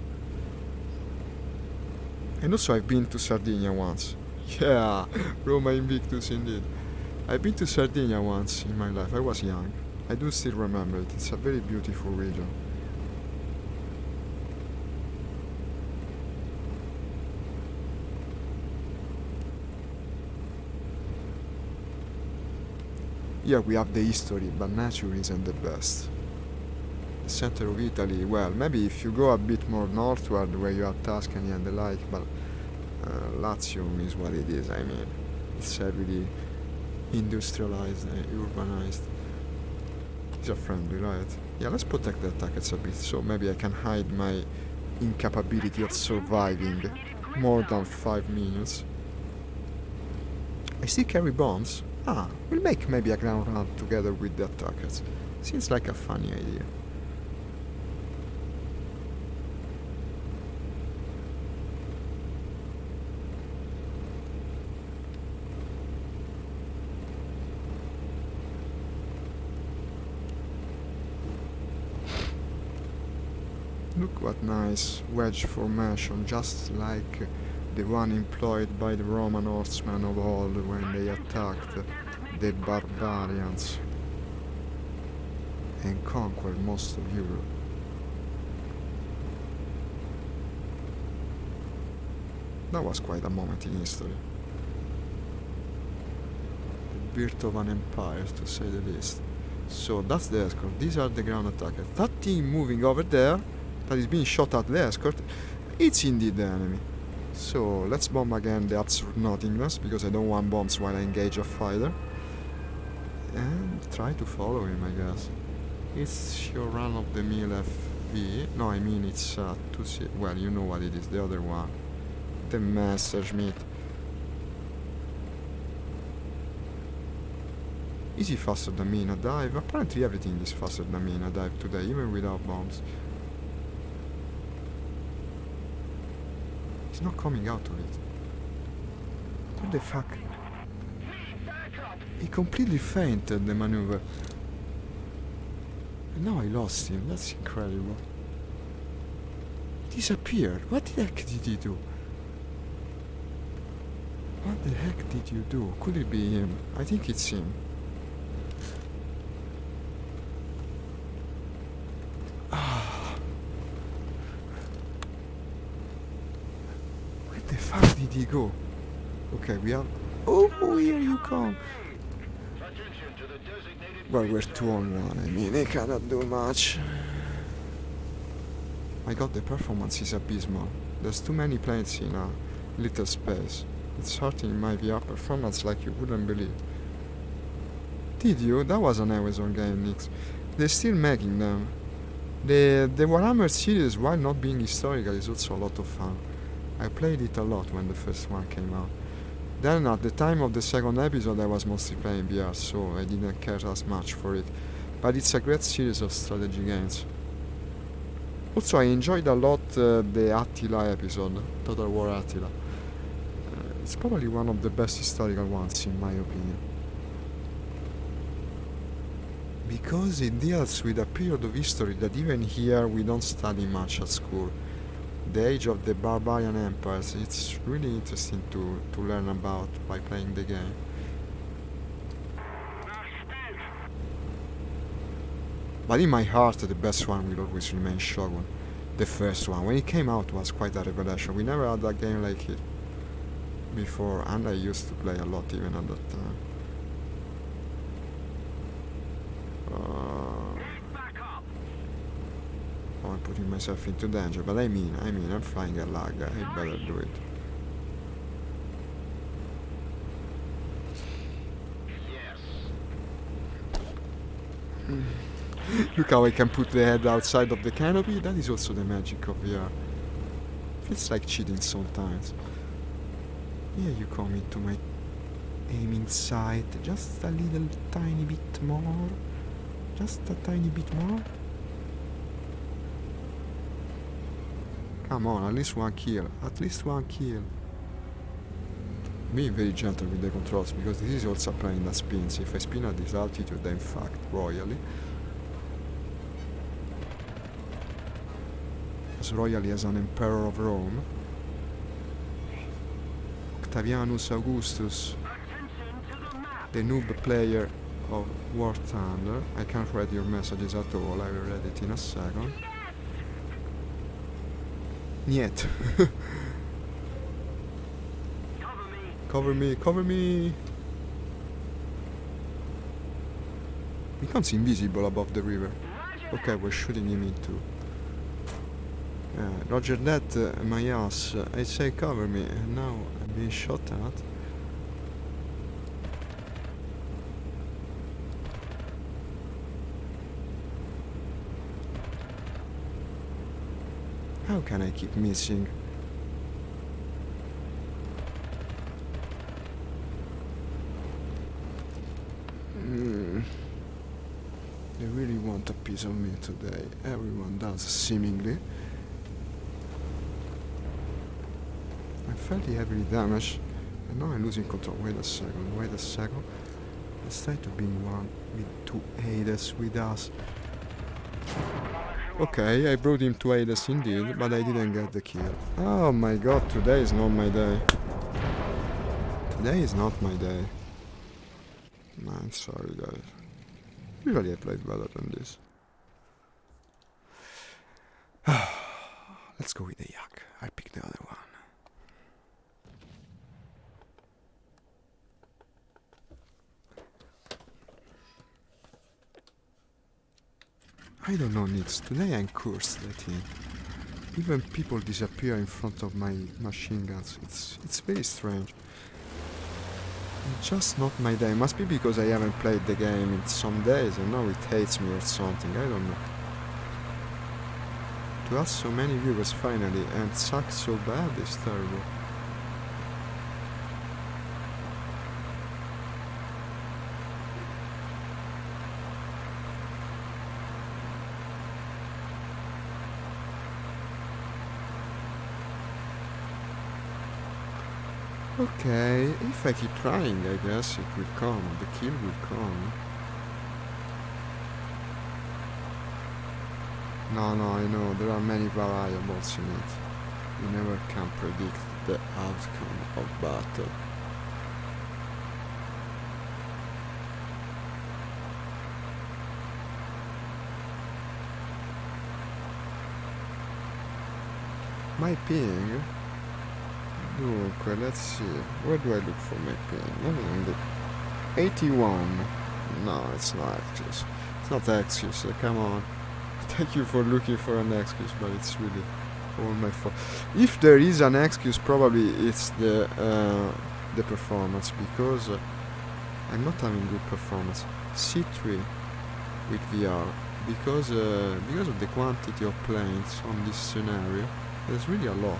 And also I've been to Sardinia once. Yeah, Roma Invictus indeed. I've been to Sardinia once in my life. I was young. I do still remember it. It's a very beautiful region. Here we have the history, but nature isn't the best. The center of Italy, well, maybe if you go a bit more northward where you have Tuscany and the like, but Latium is what it is, I mean. It's heavily industrialized and urbanized. These are friendly, right? Yeah, let's protect the attackers a bit, so maybe I can hide my incapability of surviving more than 5 minutes. I still carry bombs. Ah, we'll make maybe a ground run together with the attackers. Seems like a funny idea. Look what nice wedge formation, just like the one employed by the Roman horsemen of old when they attacked the barbarians and conquered most of Europe. That was quite a moment in history. The birth of an empire, to say the least. So that's the escort. These are the ground attackers. That team moving over there, that is being shot at the escort, it's indeed the enemy. So let's bomb again the absurd nothingness, because I don't want bombs while I engage a fighter. And try to follow him, I guess. It's your run-of-the-mill FV. No, I mean it's well, you know what it is, the other one. The Messerschmitt. Is he faster than me in a dive? Apparently everything is faster than me in a dive today, even without bombs. He's not coming out of it. What the fuck? He completely fainted the maneuver. And now I lost him. That's incredible. He disappeared. What the heck did he do? What the heck did you do? Could it be him? I think it's him. The fuck did he go? Okay, we are... Oh, here you come! Well, we're 2 on 1, I mean, I cannot do much. My god, the performance is abysmal. There's too many planes in a little space. It's hurting my VR performance like you wouldn't believe. Did you? That was an Amazon game, Nix. They're still making them. The Warhammer series, while not being historical, is also a lot of fun. I played it a lot when the first one came out. Then at the time of the second episode I was mostly playing VR, so I didn't care as much for it. But it's a great series of strategy games. Also I enjoyed a lot the Attila episode, Total War Attila. It's probably one of the best historical ones in my opinion. Because it deals with a period of history that even here we don't study much at school. The age of the barbarian empires. It's really interesting to learn about by playing the game. But in my heart the best one will always remain Shogun. The first one. When it came out was quite a revelation. We never had a game like it before, and I used to play a lot even at that time. Oh, I'm putting myself into danger, but I mean, I'm flying a lag, I better do it. Look how I can put the head outside of the canopy, that is also the magic of VR. Feels like cheating sometimes. Here you come into my aiming sight, just a little tiny bit more. Just a tiny bit more. Come on, at least one kill. At least one kill. Being very gentle with the controls, because this is also playing that spins. If I spin at this altitude, I'm fucked royally. As royally as an emperor of Rome. Octavianus Augustus, the noob player of War Thunder. I can't read your messages at all, I will read it in a second. Niet. Cover me, cover me! Becomes invisible above the river. Okay, we're shooting him into. Roger that, my ass. I say cover me, and now I'm being shot at. How can I keep missing? They really want a piece of me today. Everyone does, seemingly. I'm fairly heavily damaged, and now I'm losing control. Wait a second. Let's try to bring one with to aid us with us. Okay, I brought him to aid us indeed, but I didn't get the kill. Oh my god, today is not my day. Today is not my day. I'm sorry guys. Usually I played better than this. Let's go with the yak. I'll pick the other one. I don't know, Nix. Today I'm cursed, I think. Even people disappear in front of my machine guns. It's very strange. It's just not my day. Must be because I haven't played the game in some days and now it hates me or something. I don't know. To have so many viewers finally and suck so bad is terrible. Okay, if I keep trying, I guess it will come, the kill will come. No, I know, there are many variables in it. You never can predict the outcome of battle. My ping? Look, let's see. Where do I look for my ping? 81. No, it's not excuse. It's not excuse. Come on. Thank you for looking for an excuse, but it's really all my fault. If there is an excuse, probably it's the performance, because I'm not having good performance. C3 with VR, because of the quantity of planes on this scenario. There's really a lot.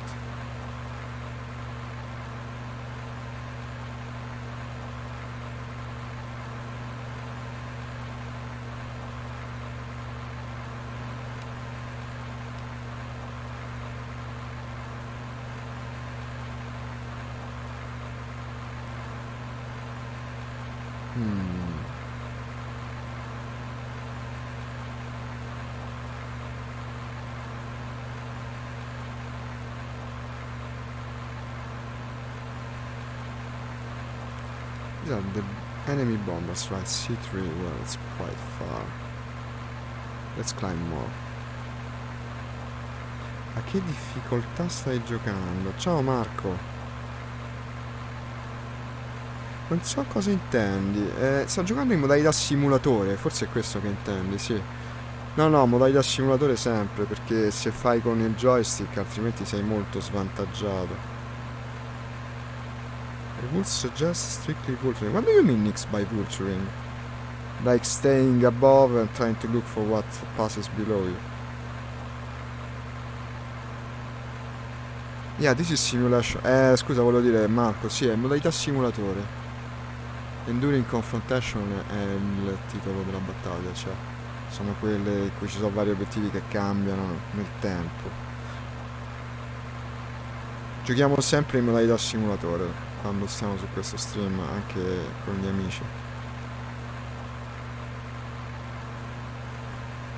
These are the enemy bombers, right? C3, well, it's quite far. Let's climb more. A che difficoltà stai giocando? Ciao Marco! Non so cosa intendi. Sto giocando in modalità simulatore, forse è questo che intendi, sì. No, modalità simulatore sempre, perché se fai con il joystick altrimenti sei molto svantaggiato. I would suggest strictly vulturing. What do you mean Nix by vulturing? Like staying above and trying to look for what passes below you. Yeah, this is simulation. Scusa, volevo dire Marco, sì, è modalità simulatore. Enduring Confrontation è il titolo della battaglia, cioè sono quelle in cui ci sono vari obiettivi che cambiano nel tempo. Giochiamo sempre in modalità simulatore quando stiamo su questo stream, anche con gli amici.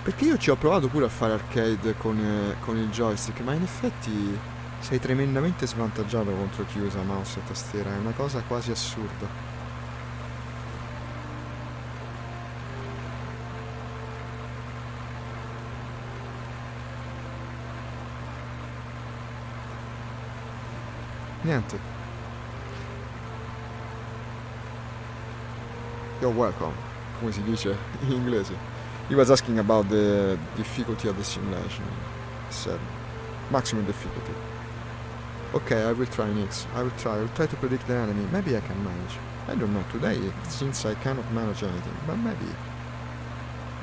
Perché io ci ho provato pure a fare arcade con il joystick, ma in effetti sei tremendamente svantaggiato contro chi usa mouse e tastiera, è una cosa quasi assurda. Niente. You're welcome, come si dice in inglese. He was asking about the difficulty of the simulation. I said, maximum difficulty. Okay, I will try Nix. I will try to predict the enemy. Maybe I can manage. I don't know, today it seems I cannot manage anything, but maybe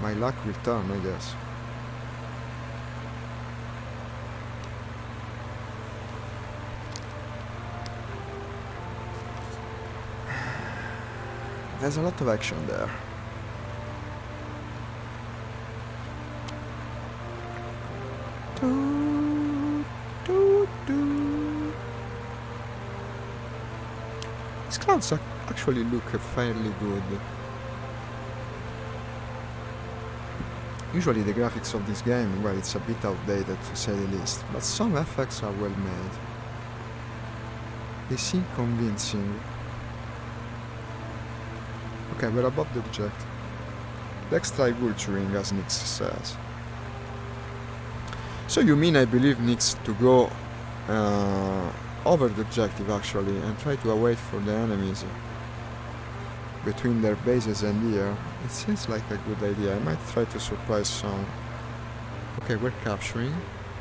my luck will turn, I guess. There's a lot of action there. These clouds actually look fairly good. Usually the graphics of this game, well, it's a bit outdated to say the least, but some effects are well made. They seem convincing. Okay, we're above the objective. Let's try vulturing, as Nix says. So you mean I believe Nix to go over the objective actually and try to wait for the enemies between their bases and here? It seems like a good idea. I might try to surprise some. Okay, we're capturing.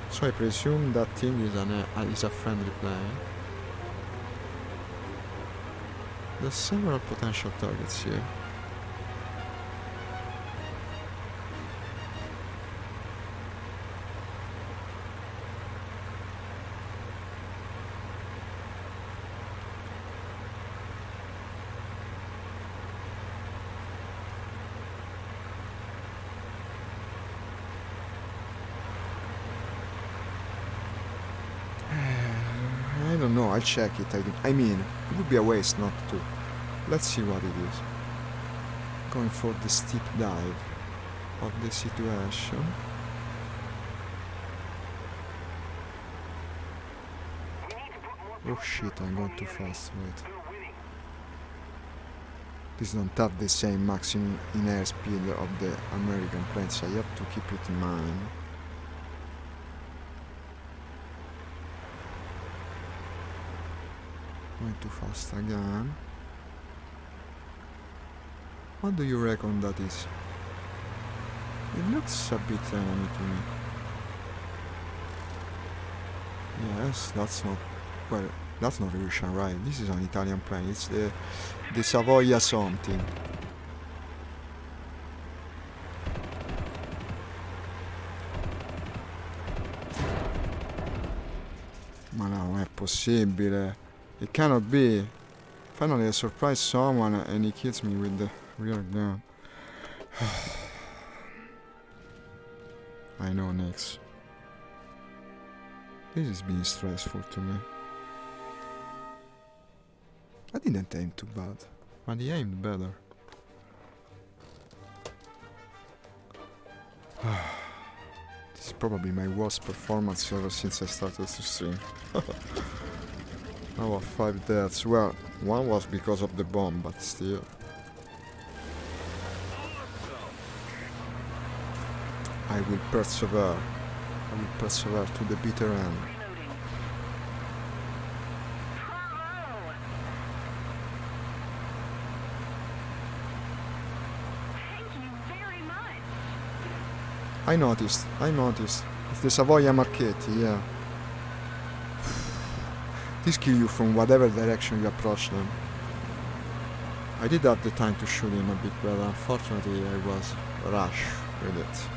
So I presume that thing is a friendly plane. There's several potential targets here. I don't know, I'll check it. I mean, it would be a waste not to. Let's see what it is. Going for the steep dive of the situation. Oh shit, I'm going too fast, wait. These don't have the same maximum in airspeed of the American planes, I have to keep it in mind. Going too fast again. What do you reckon that is? It looks a bit enemy to me. Yes, that's not... Well, that's not Russian, right? This is an Italian plane. It's the Savoia something. Ma no, non è possibile. It cannot be. Finally I surprise someone and he kills me with the real gun. I know, Nix. This is being stressful to me. I didn't aim too bad, but he aimed better. This is probably my worst performance ever since I started to stream. Now 5 deaths. Well, one was because of the bomb, but still. I will persevere. I will persevere to the bitter end. Reloading. Bravo! Thank you very much. I noticed. It's the Savoia Marchetti, yeah. These kill you from whatever direction you approach them. I did have the time to shoot him a bit, but unfortunately I was rushed with it.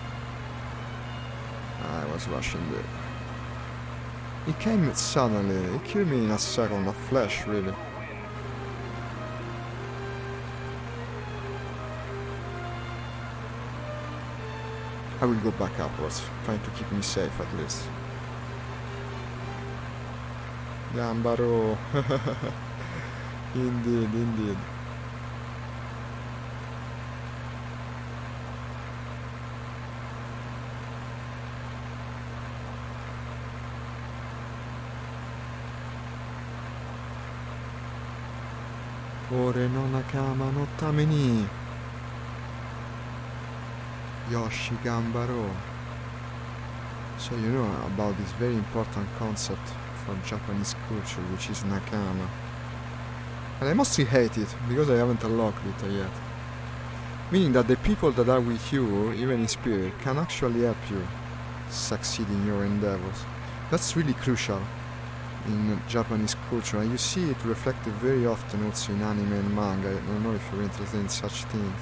I was rushing it. He came suddenly, he killed me in a second, a flash really. I will go back upwards, trying to keep me safe at least. Gambaro. Indeed. Ore no nakama no tameni. Yoshi Gambaro. So you know about this very important concept from Japanese culture, which is nakama. And I mostly hate it, because I haven't unlocked it yet. Meaning that the people that are with you, even in spirit, can actually help you succeed in your endeavors. That's really crucial in Japanese culture, and you see it reflected very often also in anime and manga. I don't know if you're interested in such things.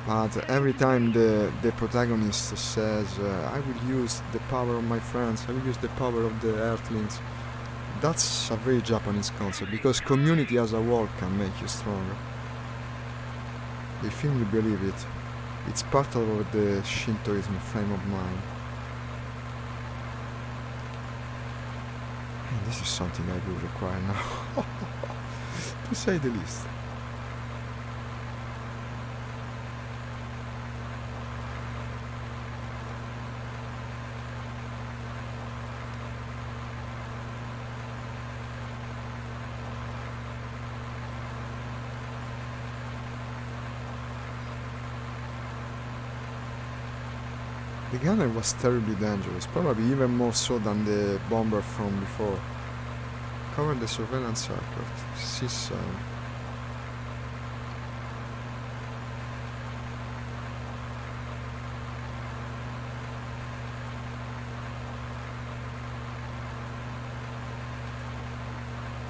But every time the protagonist says, I will use the power of my friends, I will use the power of the earthlings, that's a very Japanese concept, because community as a whole can make you stronger. They firmly believe it. It's part of the Shintoism frame of mind. And this is something I will require now, to say the least. The gunner was terribly dangerous, probably even more so than the bomber from before. Cover the surveillance aircraft. C7.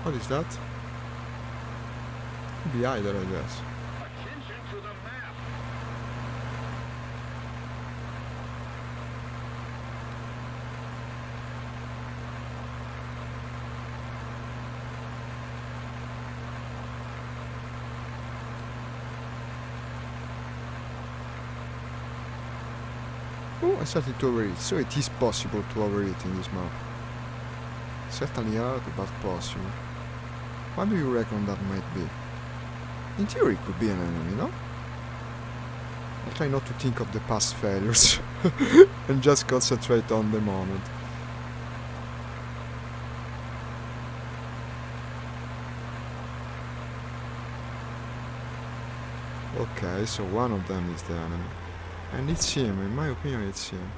What is that? Could be either, I guess. Attention to the map. Oh, I started to overeat, so it is possible to overeat in this map. Certainly hard, but possible. What do you reckon that might be? In theory it could be an enemy, no? I'll try not to think of the past failures and just concentrate on the moment. Okay, so one of them is the enemy. And it's him, in my opinion it's him.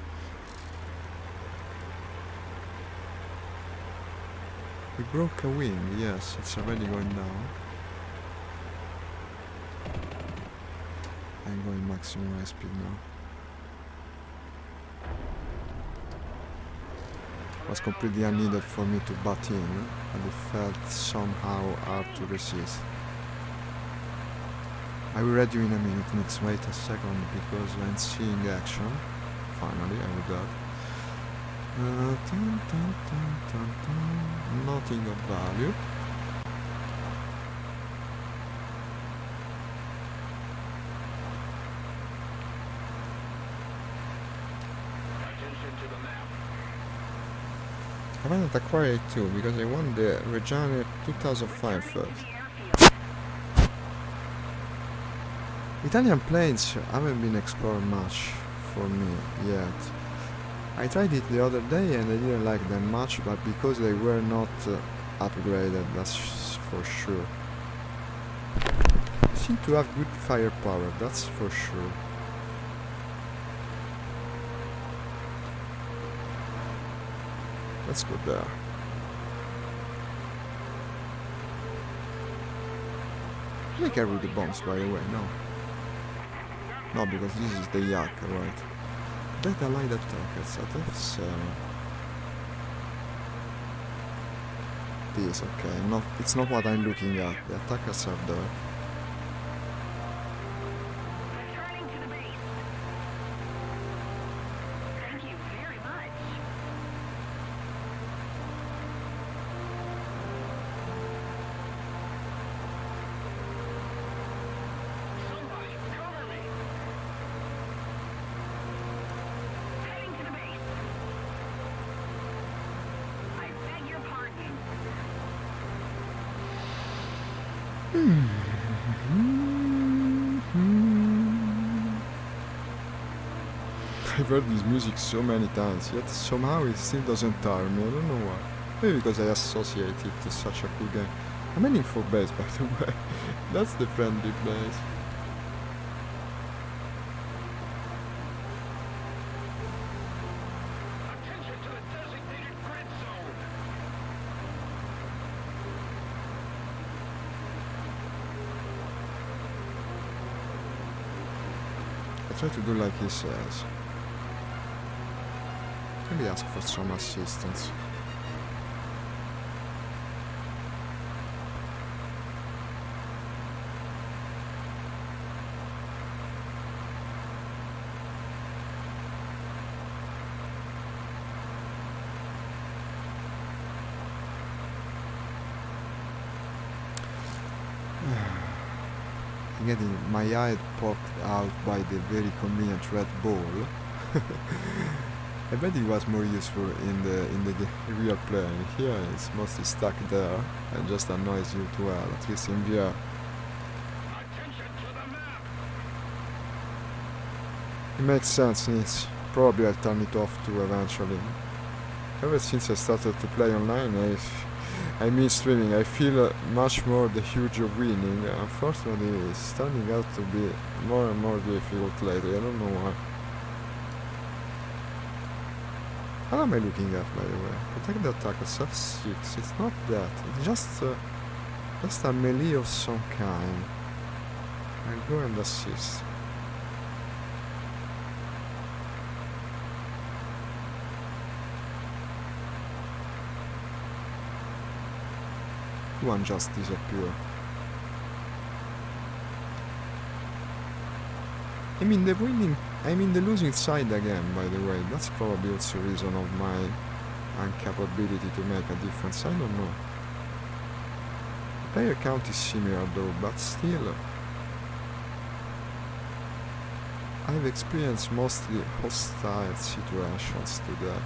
We broke a wing, yes, it's already going down. I'm going maximum high speed now. It was completely unneeded for me to butt in, and it felt somehow hard to resist. I will read you in a minute, Nix, wait a second, because I'm seeing action. Finally, I will that. Nothing of value. Attention to the map. I haven't acquired it too, because I won the Reggiane 2005 first. To the airfield. Italian planes haven't been explored much for me yet. I tried it the other day and I didn't like them much, but because they were not upgraded, that's for sure. They seem to have good firepower, that's for sure. Let's go there. Can I carry the bombs, by the way? No. No, because this is the yak, right? That allied attackers at F7. This, okay. No, it's not what I'm looking at. The attackers are there. Returning to the base. Thank you very much. Somebody cover me. Heading to the base. I beg your pardon. I've heard this music so many times, yet somehow it still doesn't tire me. I don't know why. Maybe because I associate it to such a cool game. I'm heading for base, by the way. That's the friendly base. Attention to the designated grid zone. I try to do like he says. Maybe ask for some assistance. Getting my eye poked out by the very convenient Red Bull. I bet it was more useful in the real play. Here it's mostly stuck there and just annoys you too well, at least in VR. Attention to the map. It makes sense, it's probably I'll turn it off too eventually. Ever since I started to play online, I mean streaming, I feel much more the huge of winning. Unfortunately, it's turning out to be more and more difficult lately. I don't know why. What am I looking at, by the way? Protect the attackers F6. It's not that. It's just a melee of some kind. I'll go and assist. One just disappeared. I'm in the losing side again, by the way. That's probably also a reason of my incapability to make a difference. I don't know. The player count is similar though, but still. I've experienced mostly hostile situations today.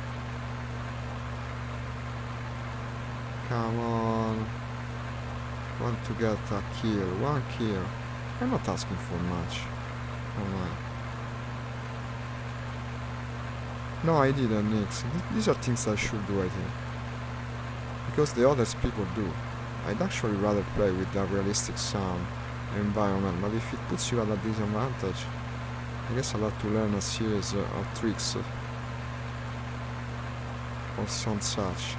Come on. Want to get a kill. One kill. I'm not asking for much. Am I? No, I didn't, Nix. These are things I should do, I think. Because the others people do. I'd actually rather play with a realistic sound environment, but if it puts you at a disadvantage, I guess I'll have to learn a series of tricks or some such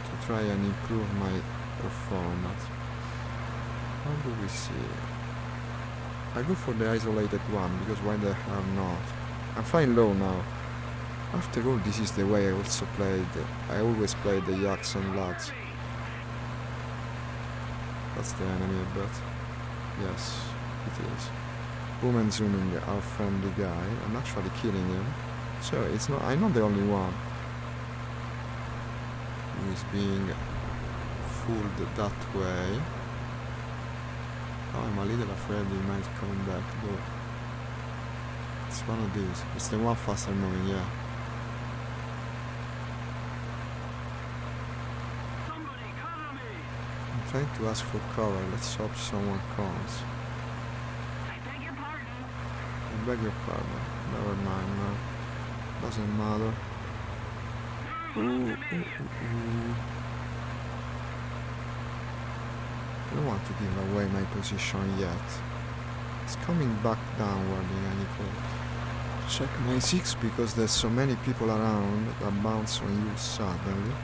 to try and improve my performance. How do we see? I go for the isolated one, because why the hell not? I'm flying low now. After all, this is the way I always played the yaks and lads. That's the enemy, I bet. Yes, it is. Boom and zooming our friendly guy. I'm actually killing him. So I'm not the only one who is being fooled that way. Oh, I'm a little afraid he might come back though. It's one of these. It's the one faster moving, yeah. Somebody cover me. I'm trying to ask for cover. Let's hope someone comes. I beg your pardon. I'm beg your pardon. Never mind, man. Doesn't matter. Ooh. I don't want to give away my position yet. It's coming back downward in any case. Check my 6 because there's so many people around that bounce on you suddenly.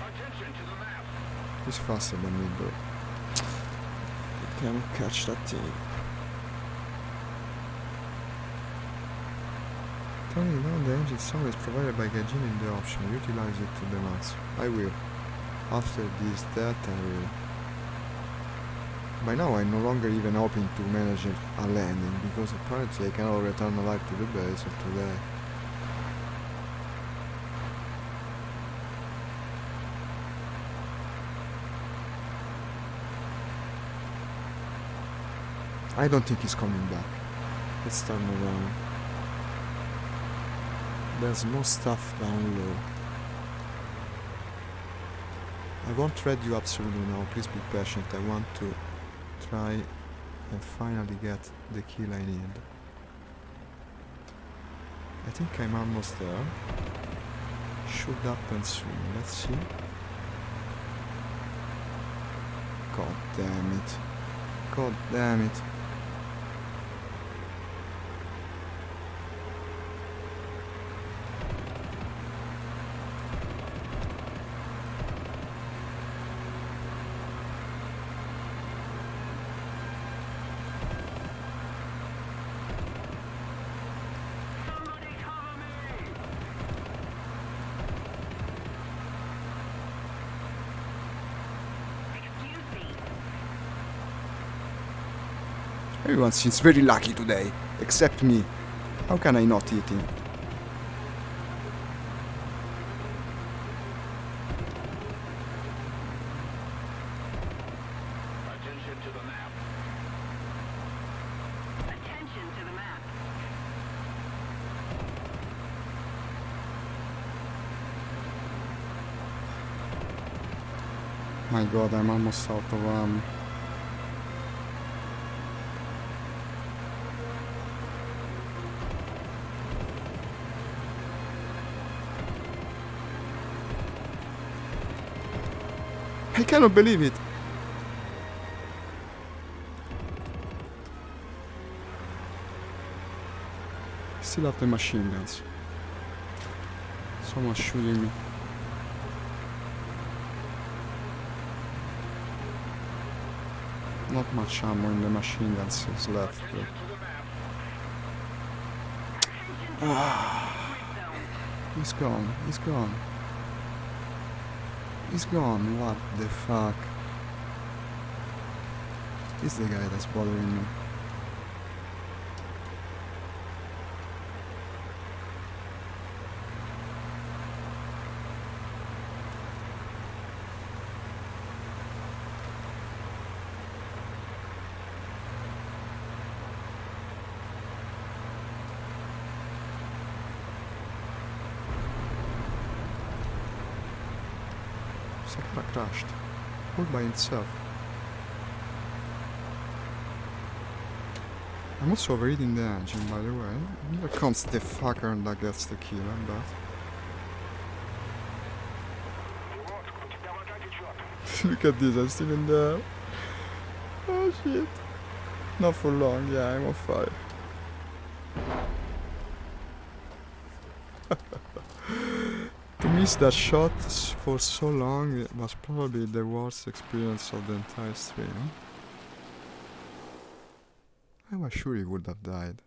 Attention to the map. He's faster than me, bro. You cannot catch that thing. Turning down the engine sound is provided by gauging in the option. Utilize it to the max. I will. After this, that I will. By now I'm no longer even hoping to manage a landing, because apparently I cannot return alive to the base today. I don't think he's coming back. Let's turn around. There's more stuff down low. I won't thread you absolutely now, please be patient. I want to try and finally get the kill I need. I think I'm almost there. Should happen soon, let's see. God damn it. God damn it. Somebody cover me! Excuse me. Everyone seems very lucky today, except me. How can I not eat him? Attention to the map. Attention to the map. My god, I'm almost out of ammo. I cannot believe it. Still have the machine guns. Someone's shooting me. Not much ammo in the machine guns is left. But he's gone. He's gone. He's gone. What the fuck? He's the guy that's bothering me. Sakura crashed, all by itself. I'm also overheating the engine, by the way. Here comes the fucker that gets the kill, but... Look at this, I'm still in there. Oh shit. Not for long, yeah, I'm on fire. To miss that shot for so long it was probably the worst experience of the entire stream. I was sure he would have died.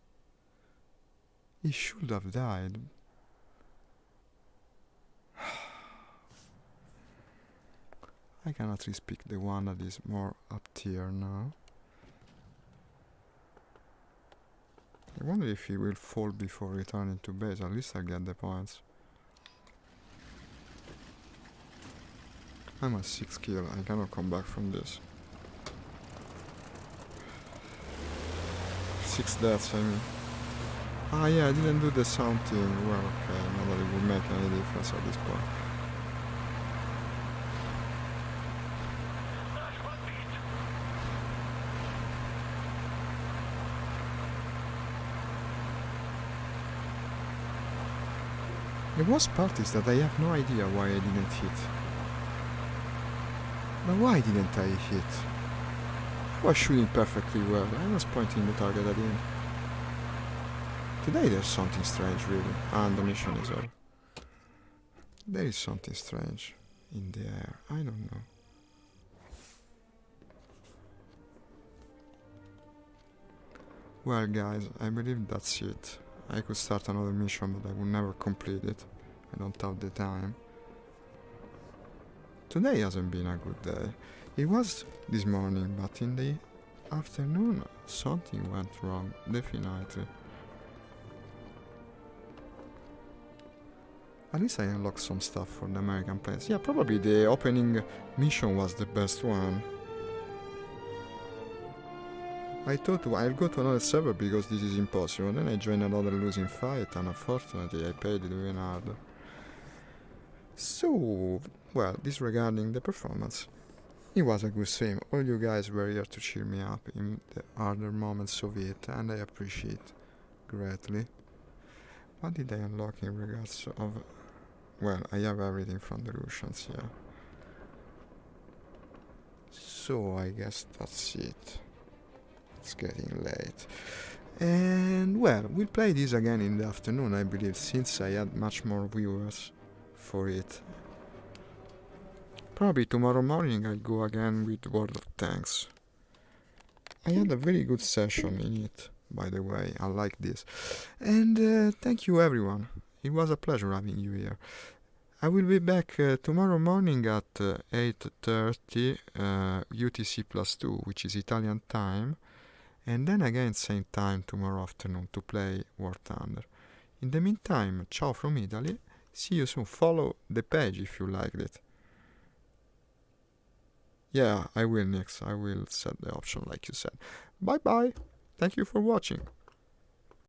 He should have died. I can at least pick the one that is more up tier now. I wonder if he will fall before returning to base. At least I get the points. I'm at 6 kill. I cannot come back from this. 6 deaths, I mean. Ah yeah, I didn't do the sound thing. Well, okay, not that it would make any difference at this point. The worst part is that I have no idea why I didn't hit. But why didn't I hit? I was shooting perfectly well. I was pointing the target at him. Today there's something strange, really. And the mission is over. There is something strange in the air. I don't know. Well, guys, I believe that's it. I could start another mission, but I would never complete it. I don't have the time. Today hasn't been a good day. It was this morning, but in the afternoon something went wrong, definitely. At least I unlocked some stuff for the American planes. Yeah, probably the opening mission was the best one. I thought I'll go to another server because this is impossible. Then I joined another losing fight and unfortunately I paid it even harder. So, well, disregarding the performance, it was a good stream. All you guys were here to cheer me up in the harder moments of it and I appreciate greatly. What did I unlock in regards of... Well, I have everything from the Russians, yeah. So I guess that's it. It's getting late. And well, we'll play this again in the afternoon, I believe, since I had much more viewers for it. Probably tomorrow morning I'll go again with World of Tanks. I had a very good session in it, by the way. I like this. And thank you everyone. It was a pleasure having you here. I will be back tomorrow morning at 8:30 UTC plus 2, which is Italian time. And then again same time tomorrow afternoon to play War Thunder. In the meantime, ciao from Italy. See you soon. Follow the page if you liked it. Yeah, I will, Nix. I will set the option like you said. Bye bye. Thank you for watching.